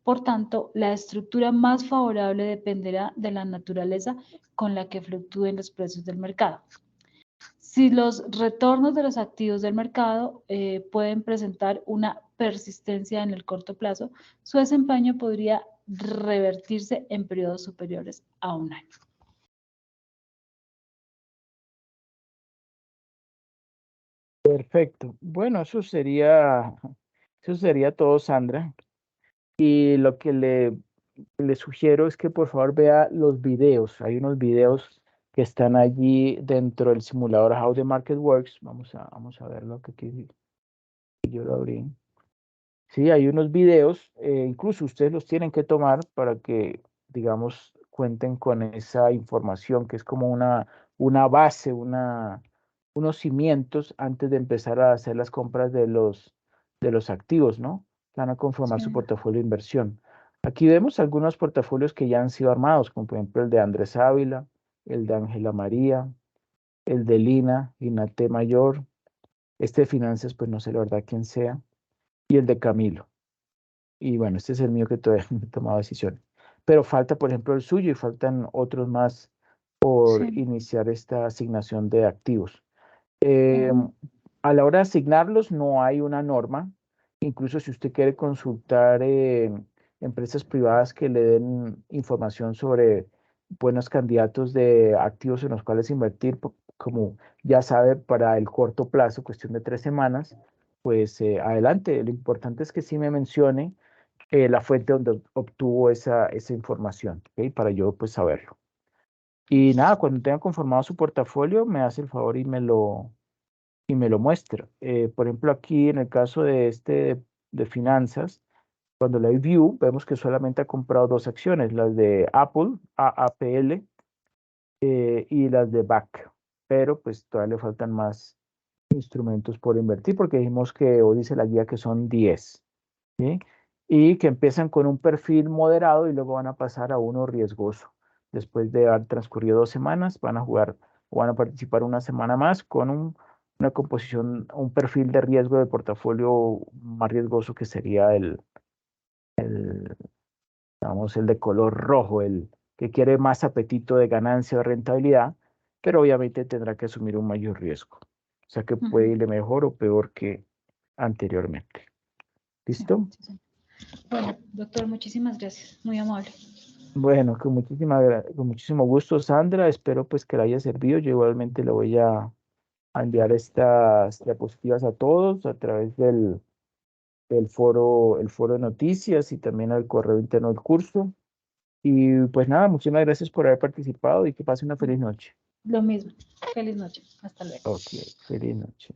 Por tanto, la estructura más favorable dependerá de la naturaleza con la que fluctúen los precios del mercado. Si los retornos de los activos del mercado pueden presentar una persistencia en el corto plazo, su desempeño podría revertirse en periodos superiores a un año. Perfecto. Bueno, eso sería todo, Sandra. Y lo que le sugiero es que por favor vea los videos. Hay unos videos que están allí dentro del simulador How the Market Works. Vamos a verlo que aquí yo lo abrí. Sí, hay unos videos, incluso ustedes los tienen que tomar para que, digamos, cuenten con esa información, que es como una base, unos cimientos antes de empezar a hacer las compras de los activos, ¿no? Que van a conformar su Sí, portafolio de inversión. Aquí vemos algunos portafolios que ya han sido armados, como por ejemplo el de Andrés Ávila, el de Ángela María, el de Lina T. Mayor, este de finanzas, pues no sé la verdad quién sea, y el de Camilo. Y bueno, este es el mío que todavía no he tomado decisiones. Pero falta, por ejemplo, el suyo y faltan otros más por sí. iniciar esta asignación de activos. Eh, Ujú. a la hora de asignarlos no hay una norma. Incluso si usted quiere consultar empresas privadas que le den información sobre buenos candidatos de activos en los cuales invertir, como ya sabe, para el corto plazo, cuestión de 3 semanas, pues adelante. Lo importante es que sí me mencione la fuente donde obtuvo esa información, ¿ok? Para yo pues saberlo. Y nada, cuando tenga conformado su portafolio, me hace el favor y me lo muestra. Por ejemplo, aquí en el caso de de finanzas, cuando le doy View, vemos que solamente ha comprado dos acciones, las de Apple, AAPL, y las de BAC. Pero pues todavía le faltan más instrumentos por invertir porque dijimos que hoy dice la guía que son 10. ¿Sí? Y que empiezan con un perfil moderado y luego van a pasar a uno riesgoso. Después de haber transcurrido 2 semanas, van a jugar o van a participar una semana más con una composición, un perfil de riesgo de portafolio más riesgoso que sería digamos, el de color rojo, el que quiere más apetito de ganancia o rentabilidad, pero obviamente tendrá que asumir un mayor riesgo. O sea que puede Ujú. irle mejor o peor que anteriormente. Sí, ¿Listo? sí, sí. Bueno, doctor, muchísimas gracias. Muy amable. Bueno, con muchísimo gusto, Sandra. Espero pues que le haya servido. Yo igualmente le voy a enviar estas diapositivas a todos a través el foro de noticias y también al correo interno del curso. Y pues nada, muchísimas gracias por haber participado y que pase una feliz noche. Lo mismo. Feliz noche. Hasta luego. Ok, feliz noche.